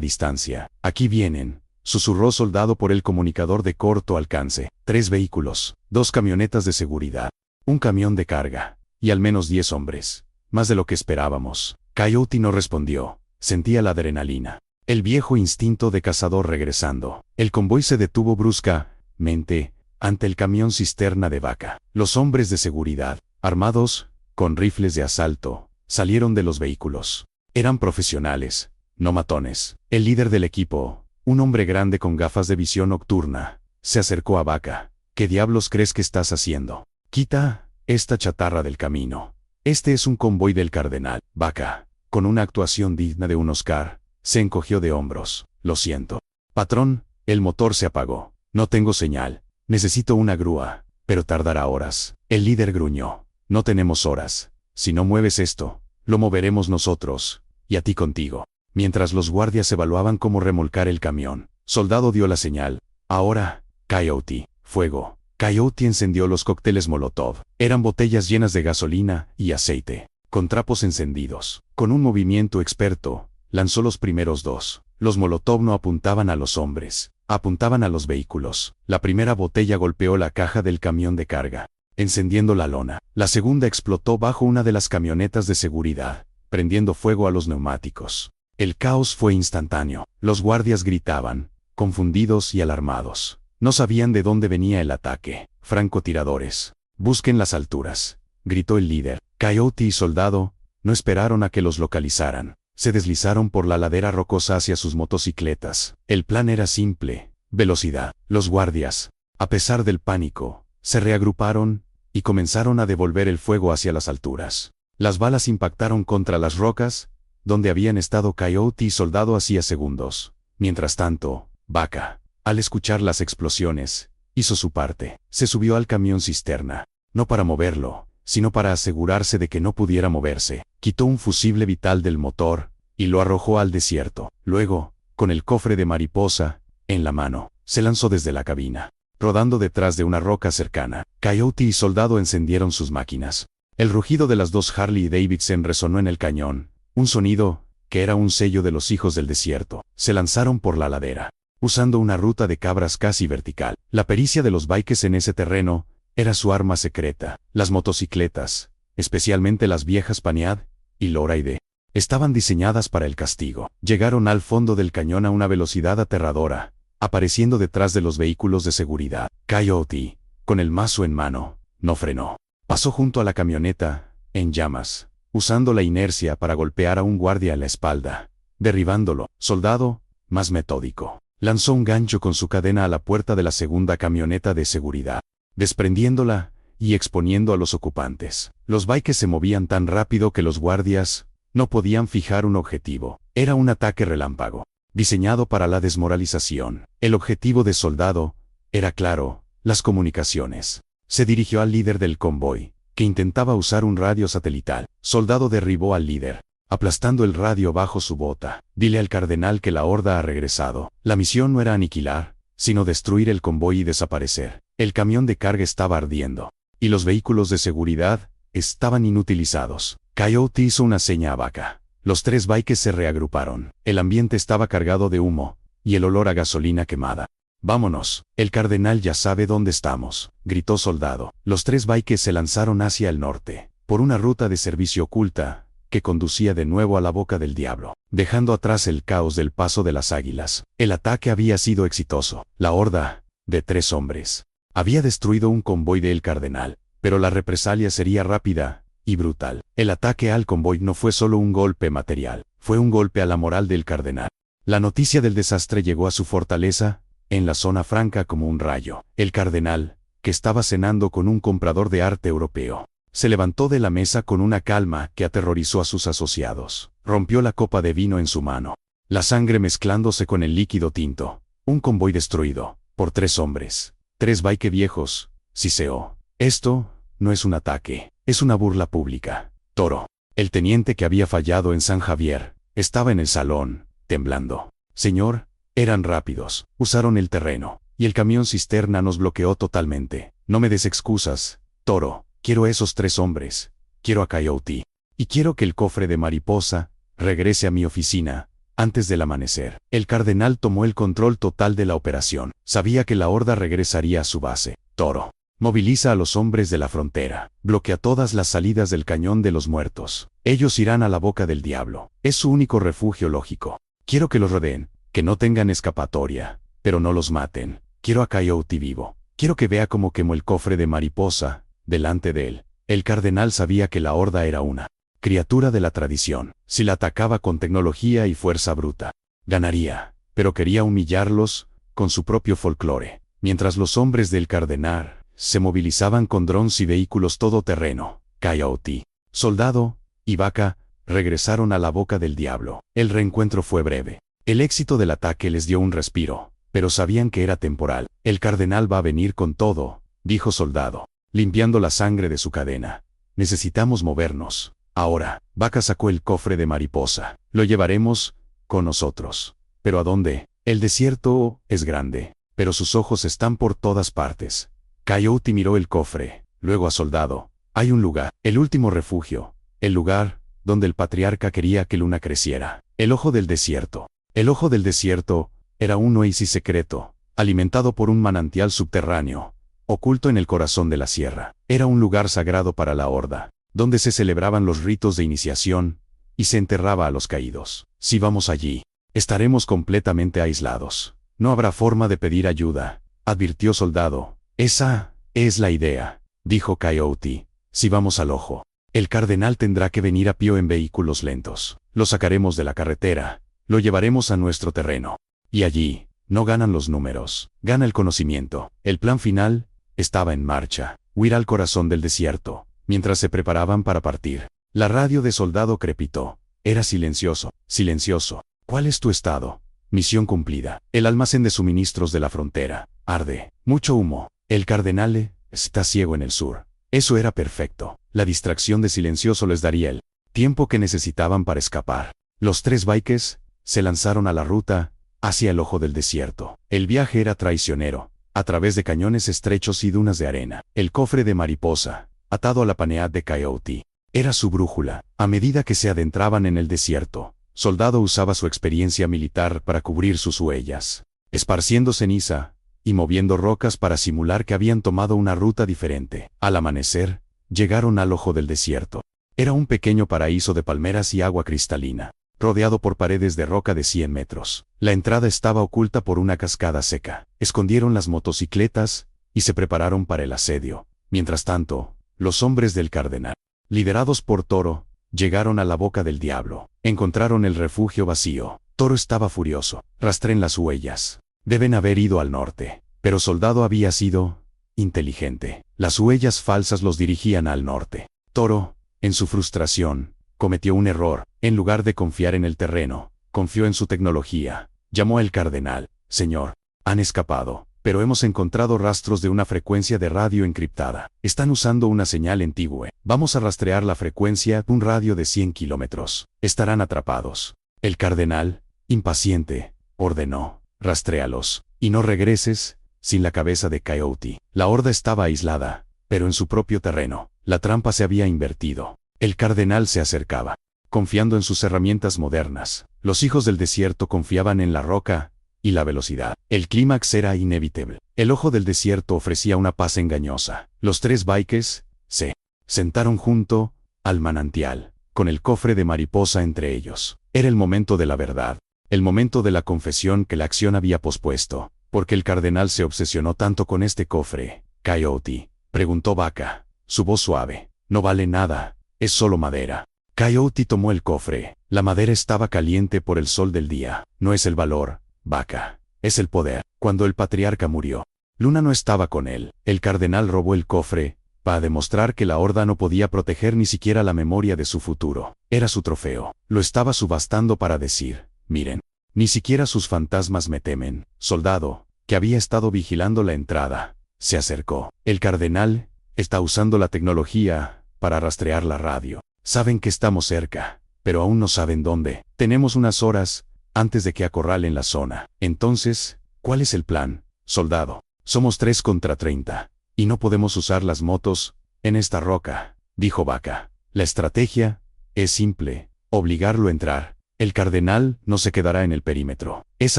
distancia. Aquí vienen, susurró Soldado por el comunicador de corto alcance. 3 vehículos, 2 camionetas de seguridad, un camión de carga, y al menos 10 hombres. Más de lo que esperábamos. Coyote no respondió. Sentía la adrenalina, el viejo instinto de cazador regresando. El convoy se detuvo bruscamente ante el camión cisterna de Vaca. Los hombres de seguridad, armados con rifles de asalto, salieron de los vehículos. Eran profesionales, no matones. El líder del equipo, un hombre grande con gafas de visión nocturna, se acercó a Vaca. ¿Qué diablos crees que estás haciendo? Quita esta chatarra del camino. Este es un convoy del cardenal. Vaca, con una actuación digna de un Oscar, se encogió de hombros. Lo siento. Patrón, el motor se apagó. No tengo señal. Necesito una grúa, pero tardará horas. El líder gruñó. No tenemos horas. Si no mueves esto, lo moveremos nosotros, y a ti contigo. Mientras los guardias evaluaban cómo remolcar el camión, Soldado dio la señal. Ahora, Coyote, fuego. Coyote encendió los cócteles Molotov. Eran botellas llenas de gasolina y aceite, con trapos encendidos. Con un movimiento experto, lanzó los primeros 2. Los Molotov no apuntaban a los hombres, apuntaban a los vehículos. La primera botella golpeó la caja del camión de carga, encendiendo la lona. La segunda explotó bajo una de las camionetas de seguridad, prendiendo fuego a los neumáticos. El caos fue instantáneo. Los guardias gritaban, confundidos y alarmados. No sabían de dónde venía el ataque. Francotiradores. Busquen las alturas, gritó el líder. Coyote y Soldado no esperaron a que los localizaran. Se deslizaron por la ladera rocosa hacia sus motocicletas. El plan era simple: velocidad. Los guardias, a pesar del pánico, se reagruparon y comenzaron a devolver el fuego hacia las alturas. Las balas impactaron contra las rocas, donde habían estado Coyote y Soldado hacía segundos. Mientras tanto, Vaca, al escuchar las explosiones, hizo su parte. Se subió al camión cisterna, no para moverlo, sino para asegurarse de que no pudiera moverse. Quitó un fusible vital del motor y lo arrojó al desierto. Luego, con el cofre de mariposa en la mano, se lanzó desde la cabina, rodando detrás de una roca cercana. Coyote y Soldado encendieron sus máquinas. El rugido de las 2 Harley Davidson resonó en el cañón, un sonido que era un sello de los hijos del desierto. Se lanzaron por la ladera, usando una ruta de cabras casi vertical. La pericia de los bikes en ese terreno era su arma secreta. Las motocicletas, especialmente las viejas Paniad y Lowrider, estaban diseñadas para el castigo. Llegaron al fondo del cañón a una velocidad aterradora, apareciendo detrás de los vehículos de seguridad. Coyote, con el mazo en mano, no frenó. Pasó junto a la camioneta, en llamas, usando la inercia para golpear a un guardia en la espalda, derribándolo. Soldado, más metódico, lanzó un gancho con su cadena a la puerta de la segunda camioneta de seguridad, desprendiéndola y exponiendo a los ocupantes. Los bikes se movían tan rápido que los guardias No podían fijar un objetivo. Era un ataque relámpago, diseñado para la desmoralización. El objetivo de Soldado era claro: las comunicaciones. Se dirigió al líder del convoy, que intentaba usar un radio satelital. Soldado derribó al líder, aplastando el radio bajo su bota. Dile al cardenal que la horda ha regresado. La misión no era aniquilar, sino destruir el convoy y desaparecer. El camión de carga estaba ardiendo, y los vehículos de seguridad estaban inutilizados. Coyote hizo una seña a Vaca. Los 3 bikes se reagruparon. El ambiente estaba cargado de humo, y el olor a gasolina quemada. «Vámonos, el cardenal ya sabe dónde estamos», gritó Soldado. Los 3 bikes se lanzaron hacia el norte, por una ruta de servicio oculta, que conducía de nuevo a la boca del diablo, dejando atrás el caos del Paso de las Águilas. El ataque había sido exitoso. La horda, de 3 hombres, había destruido un convoy del cardenal, pero la represalia sería rápida y brutal. El ataque al convoy no fue solo un golpe material, fue un golpe a la moral del cardenal. La noticia del desastre llegó a su fortaleza, en la zona franca como un rayo. El cardenal, que estaba cenando con un comprador de arte europeo, se levantó de la mesa con una calma que aterrorizó a sus asociados. Rompió la copa de vino en su mano, la sangre mezclándose con el líquido tinto. Un convoy destruido, por 3 hombres, 3 bikes viejos, siseó. Esto no es un ataque, es una burla pública. Toro, el teniente que había fallado en San Javier, estaba en el salón, temblando. Señor, eran rápidos, usaron el terreno, y el camión cisterna nos bloqueó totalmente. No me des excusas, Toro. Quiero a esos 3 hombres, quiero a Coyote, y quiero que el cofre de Mariposa regrese a mi oficina antes del amanecer. El cardenal tomó el control total de la operación. Sabía que la horda regresaría a su base. Toro, moviliza a los hombres de la frontera, bloquea todas las salidas del Cañón de los Muertos. Ellos irán a la boca del diablo. Es su único refugio lógico. Quiero que los rodeen, que no tengan escapatoria, pero no los maten. Quiero a Coyote vivo. Quiero que vea cómo quemó el cofre de Mariposa delante de él. El cardenal sabía que la horda era una criatura de la tradición. Si la atacaba con tecnología y fuerza bruta, ganaría, pero quería humillarlos con su propio folclore. Mientras los hombres del cardenal se movilizaban con drones y vehículos todoterreno, Coyote, Soldado y Vaca regresaron a la boca del diablo. El reencuentro fue breve. El éxito del ataque les dio un respiro, pero sabían que era temporal. El cardenal va a venir con todo, dijo Soldado, limpiando la sangre de su cadena. Necesitamos movernos. Ahora, Vaca sacó el cofre de Mariposa. Lo llevaremos con nosotros. ¿Pero a dónde? El desierto es grande, pero sus ojos están por todas partes. Coyote miró el cofre, luego a Soldado. Hay un lugar, el último refugio, el lugar donde el patriarca quería que Luna creciera. El ojo del desierto. El ojo del desierto era un oasis secreto, alimentado por un manantial subterráneo, oculto en el corazón de la sierra. Era un lugar sagrado para la horda, donde se celebraban los ritos de iniciación, y se enterraba a los caídos. Si vamos allí, estaremos completamente aislados. No habrá forma de pedir ayuda, advirtió Soldado. Esa es la idea, dijo Coyote. Si vamos al ojo, el cardenal tendrá que venir a pie en vehículos lentos. Lo sacaremos de la carretera, lo llevaremos a nuestro terreno. Y allí, no ganan los números, gana el conocimiento. El plan final estaba en marcha. Huir al corazón del desierto. Mientras se preparaban para partir, la radio de Soldado crepitó. Era silencioso, silencioso. ¿Cuál es tu estado? Misión cumplida. El almacén de suministros de la frontera arde. Mucho humo. El cardenal está ciego en el sur. Eso era perfecto. La distracción de silencioso les daría el tiempo que necesitaban para escapar. Los 3 bikes se lanzaron a la ruta hacia el ojo del desierto. El viaje era traicionero, a través de cañones estrechos y dunas de arena. El cofre de Mariposa, atado a la panead de Coyote, era su brújula. A medida que se adentraban en el desierto, Soldado usaba su experiencia militar para cubrir sus huellas, esparciendo ceniza y moviendo rocas para simular que habían tomado una ruta diferente. Al amanecer, llegaron al ojo del desierto. Era un pequeño paraíso de palmeras y agua cristalina, rodeado por paredes de roca de 100 metros. La entrada estaba oculta por una cascada seca. Escondieron las motocicletas y se prepararon para el asedio. Mientras tanto, los hombres del cardenal, liderados por Toro, llegaron a la boca del diablo. Encontraron el refugio vacío. Toro estaba furioso. Rastreen las huellas. Deben haber ido al norte. Pero Soldado había sido inteligente. Las huellas falsas los dirigían al norte. Toro, en su frustración, cometió un error. En lugar de confiar en el terreno, confió en su tecnología. Llamó al cardenal. Señor, han escapado, pero hemos encontrado rastros de una frecuencia de radio encriptada. Están usando una señal antigua. Vamos a rastrear la frecuencia, un radio de 100 kilómetros. Estarán atrapados. El cardenal, impaciente, ordenó, rastréalos, y no regreses sin la cabeza de Coyote. La horda estaba aislada, pero en su propio terreno. La trampa se había invertido. El cardenal se acercaba, confiando en sus herramientas modernas. Los hijos del desierto confiaban en la roca y la velocidad. El clímax era inevitable. El ojo del desierto ofrecía una paz engañosa. Los tres bikes se sentaron junto al manantial, con el cofre de mariposa entre ellos. Era el momento de la verdad, el momento de la confesión que la acción había pospuesto. ¿Por qué el cardenal se obsesionó tanto con este cofre, Coyote?, preguntó Vaca, su voz suave. No vale nada, es solo madera. Coyote tomó el cofre. La madera estaba caliente por el sol del día. No es el valor, Vaca, es el poder. Cuando el patriarca murió, Luna no estaba con él. El cardenal robó el cofre para demostrar que la horda no podía proteger ni siquiera la memoria de su futuro. Era su trofeo. Lo estaba subastando para decir, miren, ni siquiera sus fantasmas me temen. Soldado, que había estado vigilando la entrada, se acercó. El cardenal está usando la tecnología para rastrear la radio. Saben que estamos cerca, pero aún no saben dónde. Tenemos unas horas antes de que acorralen la zona. Entonces, ¿cuál es el plan, soldado? Somos 3 contra 30. Y no podemos usar las motos en esta roca, dijo Vaca. La estrategia es simple, obligarlo a entrar. El cardenal no se quedará en el perímetro. Es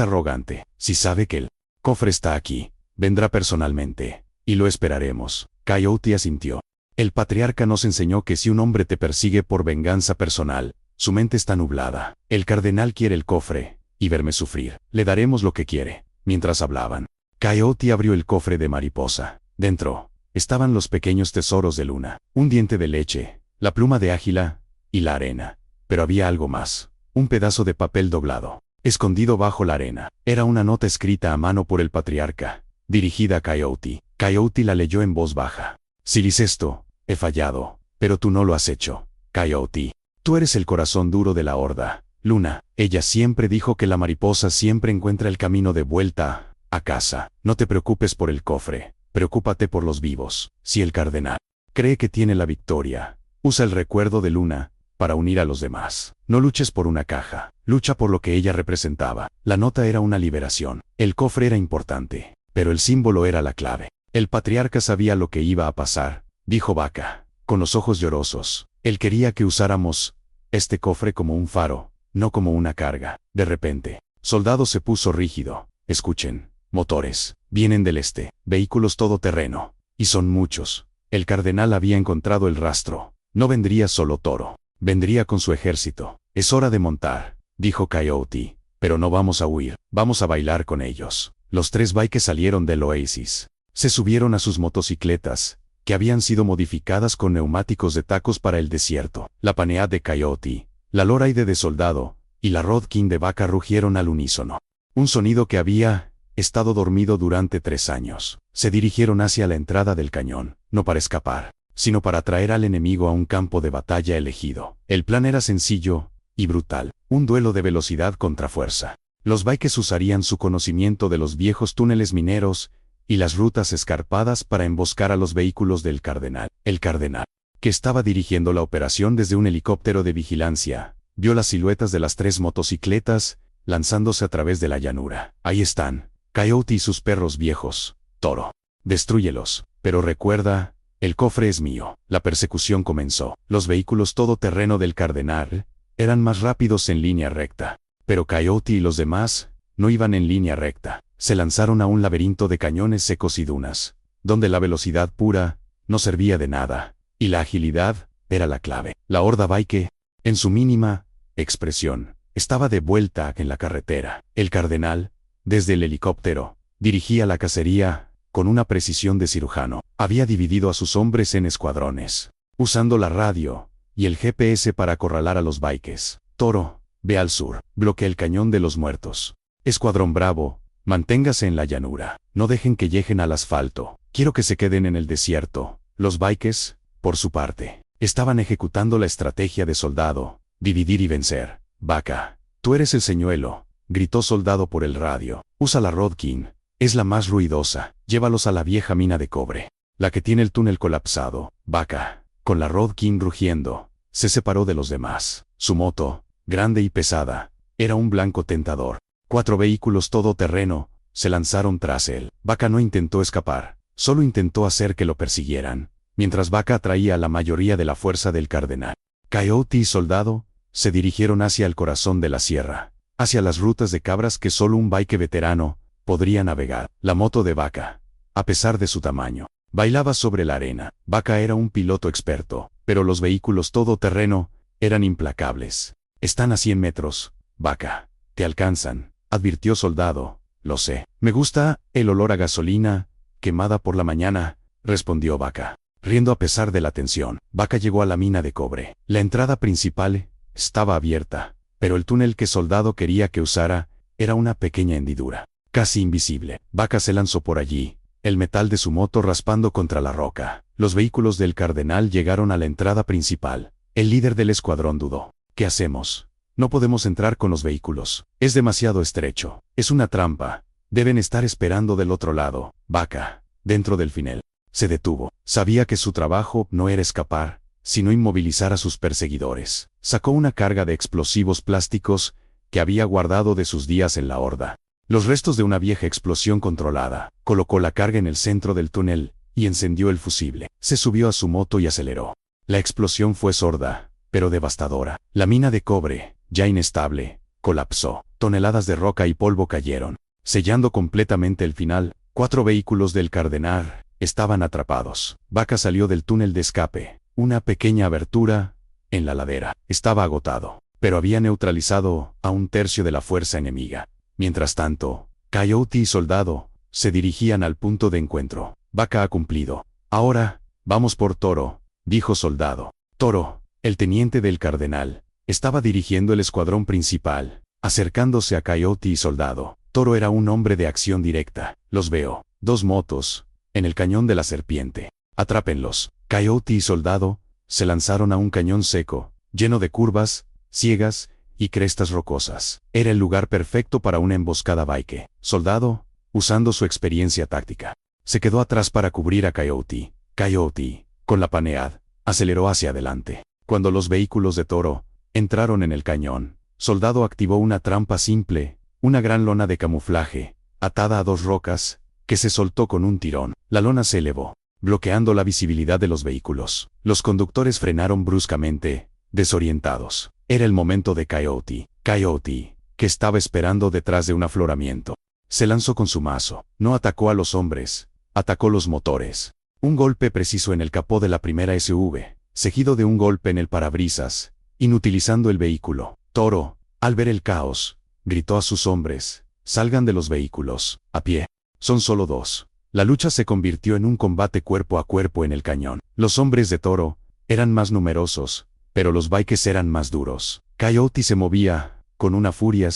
arrogante. Si sabe que el cofre está aquí, vendrá personalmente, y lo esperaremos. Coyote asintió. El patriarca nos enseñó que si un hombre te persigue por venganza personal, su mente está nublada. El cardenal quiere el cofre, y verme sufrir. Le daremos lo que quiere. Mientras hablaban, Coyote abrió el cofre de mariposa. Dentro estaban los pequeños tesoros de Luna, un diente de leche, la pluma de águila y la arena. Pero había algo más, un pedazo de papel doblado, escondido bajo la arena. Era una nota escrita a mano por el patriarca, dirigida a Coyote. Coyote la leyó en voz baja. Si dices esto, he fallado, pero tú no lo has hecho, Coyote. Tú eres el corazón duro de la horda, Luna. Ella siempre dijo que la mariposa siempre encuentra el camino de vuelta a casa. No te preocupes por el cofre. Preocúpate por los vivos. Si el cardenal cree que tiene la victoria, usa el recuerdo de Luna para unir a los demás. No luches por una caja, lucha por lo que ella representaba. La nota era una liberación. El cofre era importante, pero el símbolo era la clave. El patriarca sabía lo que iba a pasar, dijo Vaca, con los ojos llorosos. Él quería que usáramos este cofre como un faro, no como una carga. De repente, Soldado se puso rígido. Escuchen. Motores. Vienen del este. Vehículos todoterreno. Y son muchos. El cardenal había encontrado el rastro. No vendría solo Toro. Vendría con su ejército. Es hora de montar, dijo Coyote. Pero no vamos a huir. Vamos a bailar con ellos. Los 3 bikes salieron del oasis. Se subieron a sus motocicletas, que habían sido modificadas con neumáticos de tacos para el desierto. La Panead de Coyote, la Loride de Soldado, y la Rodkin de Vaca rugieron al unísono. Un sonido que había estado dormido durante 3 años. Se dirigieron hacia la entrada del cañón, no para escapar, sino para traer al enemigo a un campo de batalla elegido. El plan era sencillo y brutal, un duelo de velocidad contra fuerza. Los bikes usarían su conocimiento de los viejos túneles mineros y las rutas escarpadas para emboscar a los vehículos del cardenal. El cardenal, que estaba dirigiendo la operación desde un helicóptero de vigilancia, vio las siluetas de las 3 motocicletas lanzándose a través de la llanura. Ahí están, Coyote y sus perros viejos, Toro. Destrúyelos, pero recuerda, el cofre es mío. La persecución comenzó. Los vehículos todoterreno del cardenal eran más rápidos en línea recta, pero Coyote y los demás no iban en línea recta. Se lanzaron a un laberinto de cañones secos y dunas, donde la velocidad pura no servía de nada, y la agilidad era la clave. La horda bike, en su mínima expresión, estaba de vuelta en la carretera. El cardenal, desde el helicóptero, dirigía la cacería con una precisión de cirujano. Había dividido a sus hombres en escuadrones, usando la radio y el GPS para acorralar a los bikes. Toro, ve al sur, bloquea el cañón de los muertos. Escuadrón Bravo, manténgase en la llanura. No dejen que lleguen al asfalto. Quiero que se queden en el desierto. Los bikes, por su parte, estaban ejecutando la estrategia de Soldado, Dividir y vencer. Vaca. Tú eres el señuelo, gritó Soldado por el radio. Usa la Rodkin. Es la más ruidosa. Llévalos a la vieja mina de cobre. La que tiene el túnel colapsado. Vaca. Con la Rodkin rugiendo, se separó de los demás. Su moto, grande y pesada, era un blanco tentador. 4 vehículos todoterreno se lanzaron tras él. Vaca no intentó escapar, solo intentó hacer que lo persiguieran, mientras Vaca atraía a la mayoría de la fuerza del cardenal. Coyote y Soldado se dirigieron hacia el corazón de la sierra, hacia las rutas de cabras que solo un bike veterano podría navegar. La moto de Vaca, a pesar de su tamaño, bailaba sobre la arena. Vaca era un piloto experto, pero los vehículos todoterreno eran implacables. Están a 100 metros, Vaca. Te alcanzan, advirtió Soldado. Lo sé. Me gusta el olor a gasolina quemada por la mañana, respondió Vaca, riendo a pesar de la tensión. Vaca llegó a la mina de cobre. La entrada principal estaba abierta, pero el túnel que Soldado quería que usara era una pequeña hendidura, casi invisible. Vaca se lanzó por allí, el metal de su moto raspando contra la roca. Los vehículos del cardenal llegaron a la entrada principal. El líder del escuadrón dudó. ¿Qué hacemos? No podemos entrar con los vehículos. Es demasiado estrecho. Es una trampa. Deben estar esperando del otro lado. Vaca, dentro del finel, se detuvo. Sabía que su trabajo no era escapar, sino inmovilizar a sus perseguidores. Sacó una carga de explosivos plásticos que había guardado de sus días en la horda. Los restos de una vieja explosión controlada. Colocó la carga en el centro del túnel y encendió el fusible. Se subió a su moto y aceleró. La explosión fue sorda, pero devastadora. La mina de cobre, ya inestable, colapsó. Toneladas de roca y polvo cayeron, sellando completamente el final. 4 vehículos del cardenal estaban atrapados. Vaca salió del túnel de escape, una pequeña abertura en la ladera. Estaba agotado, pero había neutralizado a 1/3 de la fuerza enemiga. Mientras tanto, Coyote y Soldado se dirigían al punto de encuentro. Vaca ha cumplido. Ahora, vamos por Toro, dijo Soldado. Toro, el teniente del cardenal, estaba dirigiendo el escuadrón principal, acercándose a Coyote y Soldado. Toro era un hombre de acción directa. Los veo. 2 motos, en el cañón de la serpiente. Atrápenlos. Coyote y Soldado se lanzaron a un cañón seco, lleno de curvas, ciegas y crestas rocosas. Era el lugar perfecto para una emboscada bike. Soldado, usando su experiencia táctica, se quedó atrás para cubrir a Coyote. Coyote, con la Panead, aceleró hacia adelante. Cuando los vehículos de Toro entraron en el cañón, Soldado activó una trampa simple, una gran lona de camuflaje, atada a 2 rocas, que se soltó con un tirón. La lona se elevó, bloqueando la visibilidad de los vehículos. Los conductores frenaron bruscamente, desorientados. Era el momento de Coyote. Coyote, que estaba esperando detrás de un afloramiento, se lanzó con su mazo. No atacó a los hombres, atacó los motores. Un golpe preciso en el capó de la primera SUV, seguido de un golpe en el parabrisas, inutilizando el vehículo. Toro, al ver el caos, gritó a sus hombres: salgan de los vehículos, a pie. Son solo 2. La lucha se convirtió en un combate cuerpo a cuerpo en el cañón. Los hombres de Toro eran más numerosos, pero los bikes eran más duros. Coyote se movía, con una furia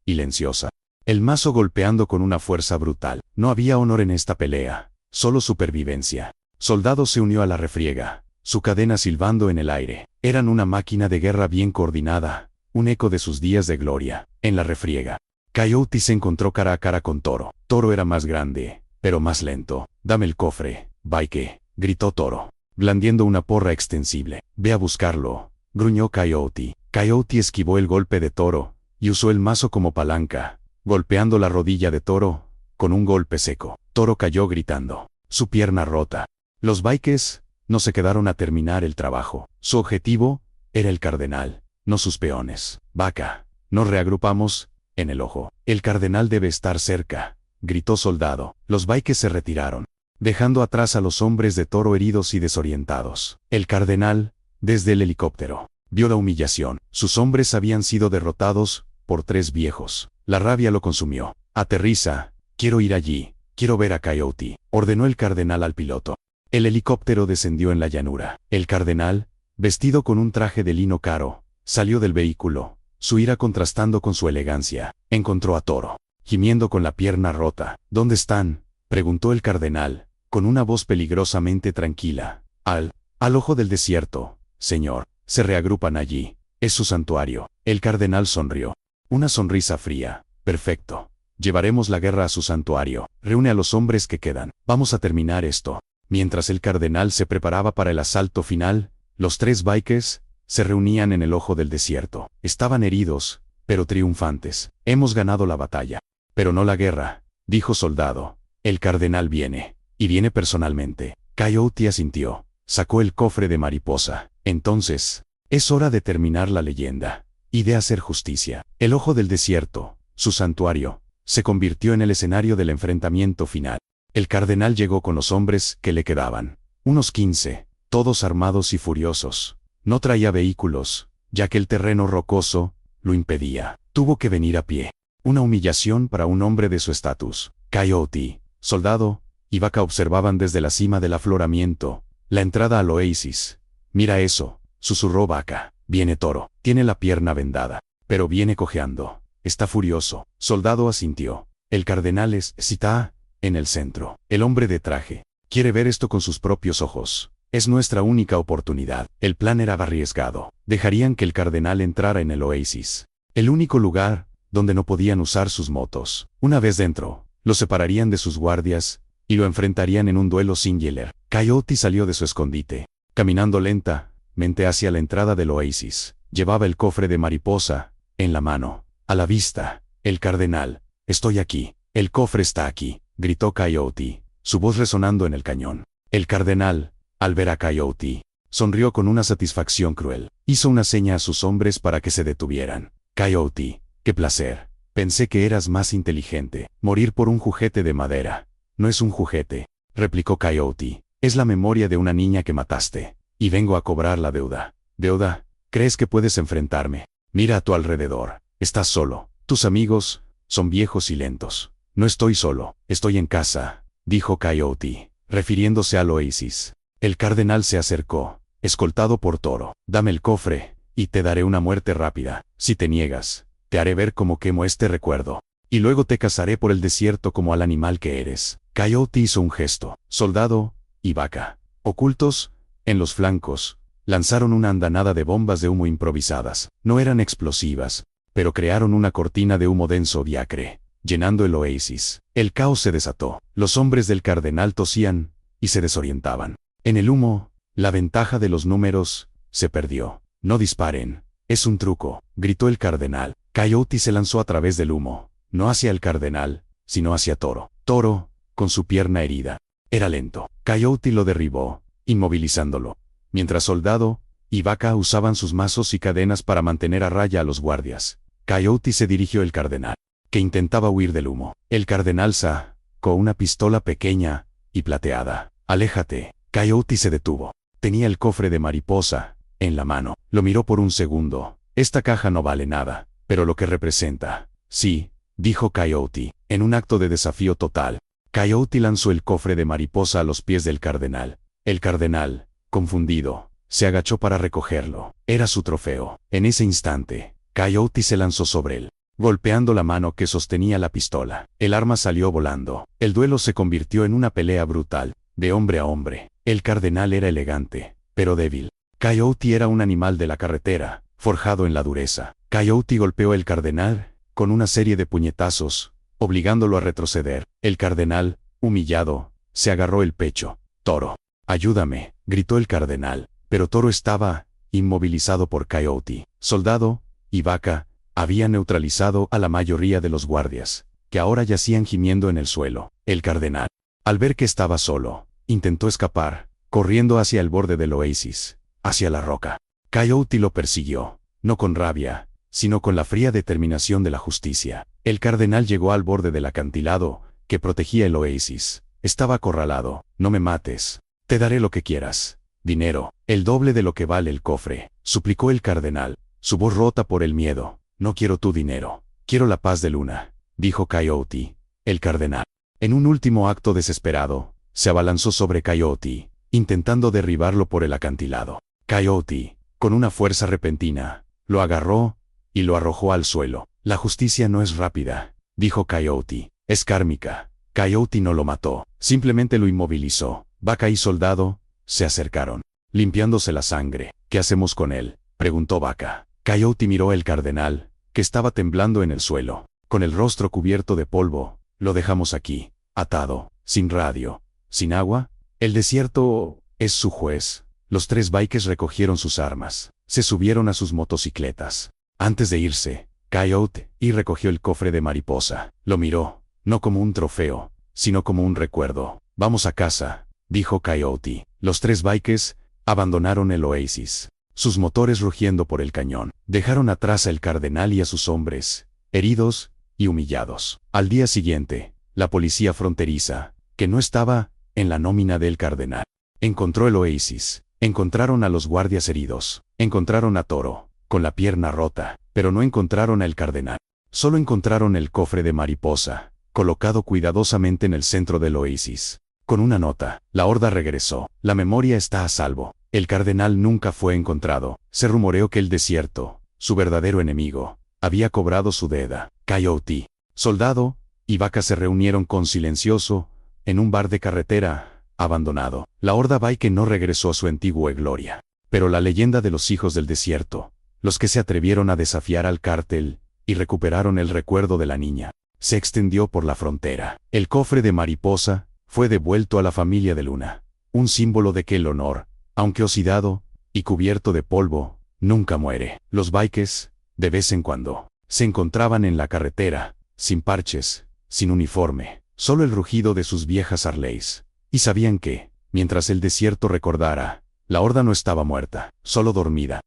silenciosa, el mazo golpeando con una fuerza brutal. No había honor en esta pelea, solo supervivencia. Soldado se unió a la refriega, su cadena silbando en el aire. Eran una máquina de guerra bien coordinada, un eco de sus días de gloria. En la refriega, Coyote se encontró cara a cara con Toro. Toro era más grande, pero más lento. Dame el cofre, bike, gritó Toro, blandiendo una porra extensible. Ve a buscarlo, gruñó Coyote. Coyote esquivó el golpe de Toro y usó el mazo como palanca, golpeando la rodilla de Toro con un golpe seco. Toro cayó gritando, su pierna rota. Los bikes no se quedaron a terminar el trabajo. Su objetivo era el cardenal, no sus peones. Vaca, nos reagrupamos en el ojo. El cardenal debe estar cerca, gritó Soldado. Los bikes se retiraron, dejando atrás a los hombres de Toro heridos y desorientados. El cardenal, desde el helicóptero, vio la humillación. Sus hombres habían sido derrotados por 3 viejos. La rabia lo consumió. Aterriza, quiero ir allí, quiero ver a Coyote, ordenó el cardenal al piloto. El helicóptero descendió en la llanura. El cardenal, vestido con un traje de lino caro, salió del vehículo, su ira contrastando con su elegancia. Encontró a Toro, gimiendo con la pierna rota. ¿Dónde están?, preguntó el cardenal, con una voz peligrosamente tranquila. Al ojo del desierto, señor. Se reagrupan allí. Es su santuario. El cardenal sonrió. Una sonrisa fría. Perfecto. Llevaremos la guerra a su santuario. Reúne a los hombres que quedan. Vamos a terminar esto. Mientras el cardenal se preparaba para el asalto final, los 3 Bikers se reunían en el ojo del desierto. Estaban heridos, pero triunfantes. Hemos ganado la batalla. Pero no la guerra, dijo Soldado. El cardenal viene. Y viene personalmente. Coyote asintió. Sacó el cofre de mariposa. Entonces, es hora de terminar la leyenda. Y de hacer justicia. El ojo del desierto, su santuario, se convirtió en el escenario del enfrentamiento final. El cardenal llegó con los hombres que le quedaban. Unos 15, todos armados y furiosos. No traía vehículos, ya que el terreno rocoso lo impedía. Tuvo que venir a pie. Una humillación para un hombre de su estatus. Coyote, Soldado y Vaca observaban desde la cima del afloramiento la entrada al oasis. Mira eso, susurró Vaca. Viene Toro. Tiene la pierna vendada, pero viene cojeando. Está furioso. Soldado asintió. El cardenal está en el centro. El hombre de traje quiere ver esto con sus propios ojos. Es nuestra única oportunidad. El plan era arriesgado. Dejarían que el cardenal entrara en el oasis. El único lugar donde no podían usar sus motos. Una vez dentro, lo separarían de sus guardias y lo enfrentarían en un duelo singular. Coyote salió de su escondite, caminando lentamente hacia la entrada del oasis. Llevaba el cofre de mariposa en la mano. A la vista, el cardenal. Estoy aquí. El cofre está aquí, gritó Coyote, su voz resonando en el cañón. El cardenal, al ver a Coyote, sonrió con una satisfacción cruel. Hizo una seña a sus hombres para que se detuvieran. Coyote, qué placer. Pensé que eras más inteligente. Morir por un juguete de madera. No es un juguete, replicó Coyote. Es la memoria de una niña que mataste. Y vengo a cobrar la deuda. ¿Deuda? ¿Crees que puedes enfrentarme? Mira a tu alrededor. Estás solo. Tus amigos son viejos y lentos. No estoy solo. Estoy en casa, dijo Coyote, refiriéndose al oasis. El cardenal se acercó, escoltado por Toro. Dame el cofre, y te daré una muerte rápida. Si te niegas, te haré ver cómo quemo este recuerdo. Y luego te cazaré por el desierto como al animal que eres. Coyote hizo un gesto. Soldado y Vaca, ocultos en los flancos, lanzaron una andanada de bombas de humo improvisadas. No eran explosivas, pero crearon una cortina de humo denso diacre, llenando el oasis. El caos se desató. Los hombres del cardenal tosían y se desorientaban. En el humo, la ventaja de los números se perdió. No disparen. Es un truco, gritó el cardenal. Coyote se lanzó a través del humo, no hacia el cardenal, sino hacia Toro. Toro, con su pierna herida, era lento. Coyote lo derribó, inmovilizándolo, mientras Soldado y Vaca usaban sus mazos y cadenas para mantener a raya a los guardias. Coyote se dirigió al cardenal, que intentaba huir del humo. El cardenal sacó una pistola pequeña y plateada. Aléjate. Coyote se detuvo. Tenía el cofre de mariposa en la mano. Lo miró por un segundo. Esta caja no vale nada, pero lo que representa. Sí, dijo Coyote, en un acto de desafío total. Coyote lanzó el cofre de mariposa a los pies del cardenal. El cardenal, confundido, se agachó para recogerlo. Era su trofeo. En ese instante, Coyote se lanzó sobre él, golpeando la mano que sostenía la pistola. El arma salió volando. El duelo se convirtió en una pelea brutal, de hombre a hombre. El cardenal era elegante, pero débil. Coyote era un animal de la carretera, forjado en la dureza. Coyote golpeó al cardenal con una serie de puñetazos, obligándolo a retroceder. El cardenal, humillado, se agarró el pecho. Toro. Ayúdame, gritó el cardenal, pero Toro estaba inmovilizado por Coyote. Soldado y Vaca habían neutralizado a la mayoría de los guardias, que ahora yacían gimiendo en el suelo. El cardenal, al ver que estaba solo, intentó escapar, corriendo hacia el borde del oasis, hacia la roca. Coyote lo persiguió, no con rabia, sino con la fría determinación de la justicia. El cardenal llegó al borde del acantilado que protegía el oasis. Estaba acorralado. No me mates. Te daré lo que quieras. Dinero, el doble de lo que vale el cofre, suplicó el cardenal, su voz rota por el miedo. No quiero tu dinero. Quiero la paz de Luna, dijo Coyote. El cardenal, en un último acto desesperado, se abalanzó sobre Coyote, intentando derribarlo por el acantilado. Coyote, con una fuerza repentina, lo agarró y lo arrojó al suelo. La justicia no es rápida, dijo Coyote. Es kármica. Coyote no lo mató, simplemente lo inmovilizó. Vaca y Soldado se acercaron, limpiándose la sangre. ¿Qué hacemos con él?, preguntó Vaca. Coyote miró al cardenal, que estaba temblando en el suelo, con el rostro cubierto de polvo. Lo dejamos aquí, atado, sin radio, sin agua. El desierto es su juez. Los 3 bikers recogieron sus armas, se subieron a sus motocicletas. Antes de irse, Coyote recogió el cofre de mariposa. Lo miró, no como un trofeo, sino como un recuerdo. Vamos a casa, dijo Coyote. Los 3 bikers abandonaron el oasis, sus motores rugiendo por el cañón. Dejaron atrás al cardenal y a sus hombres, heridos y humillados. Al día siguiente, la policía fronteriza, que no estaba en la nómina del cardenal, encontró el oasis. Encontraron a los guardias heridos, encontraron a Toro, con la pierna rota, pero no encontraron al cardenal. Solo encontraron el cofre de mariposa, colocado cuidadosamente en el centro del oasis. Con una nota, la horda regresó. La memoria está a salvo. El cardenal nunca fue encontrado. Se rumoreó que el desierto, su verdadero enemigo, había cobrado su deuda. Coyote, Soldado y Vaca se reunieron con Silencioso en un bar de carretera abandonado. La horda Bike no regresó a su antigua gloria. Pero la leyenda de los hijos del desierto, los que se atrevieron a desafiar al cártel y recuperaron el recuerdo de la niña, se extendió por la frontera. El cofre de mariposa fue devuelto a la familia de Luna, un símbolo de que el honor, aunque oxidado y cubierto de polvo, nunca muere. Los bikes, de vez en cuando, se encontraban en la carretera, sin parches, sin uniforme, solo el rugido de sus viejas Harleys. Y sabían que, mientras el desierto recordara, la horda no estaba muerta, solo dormida.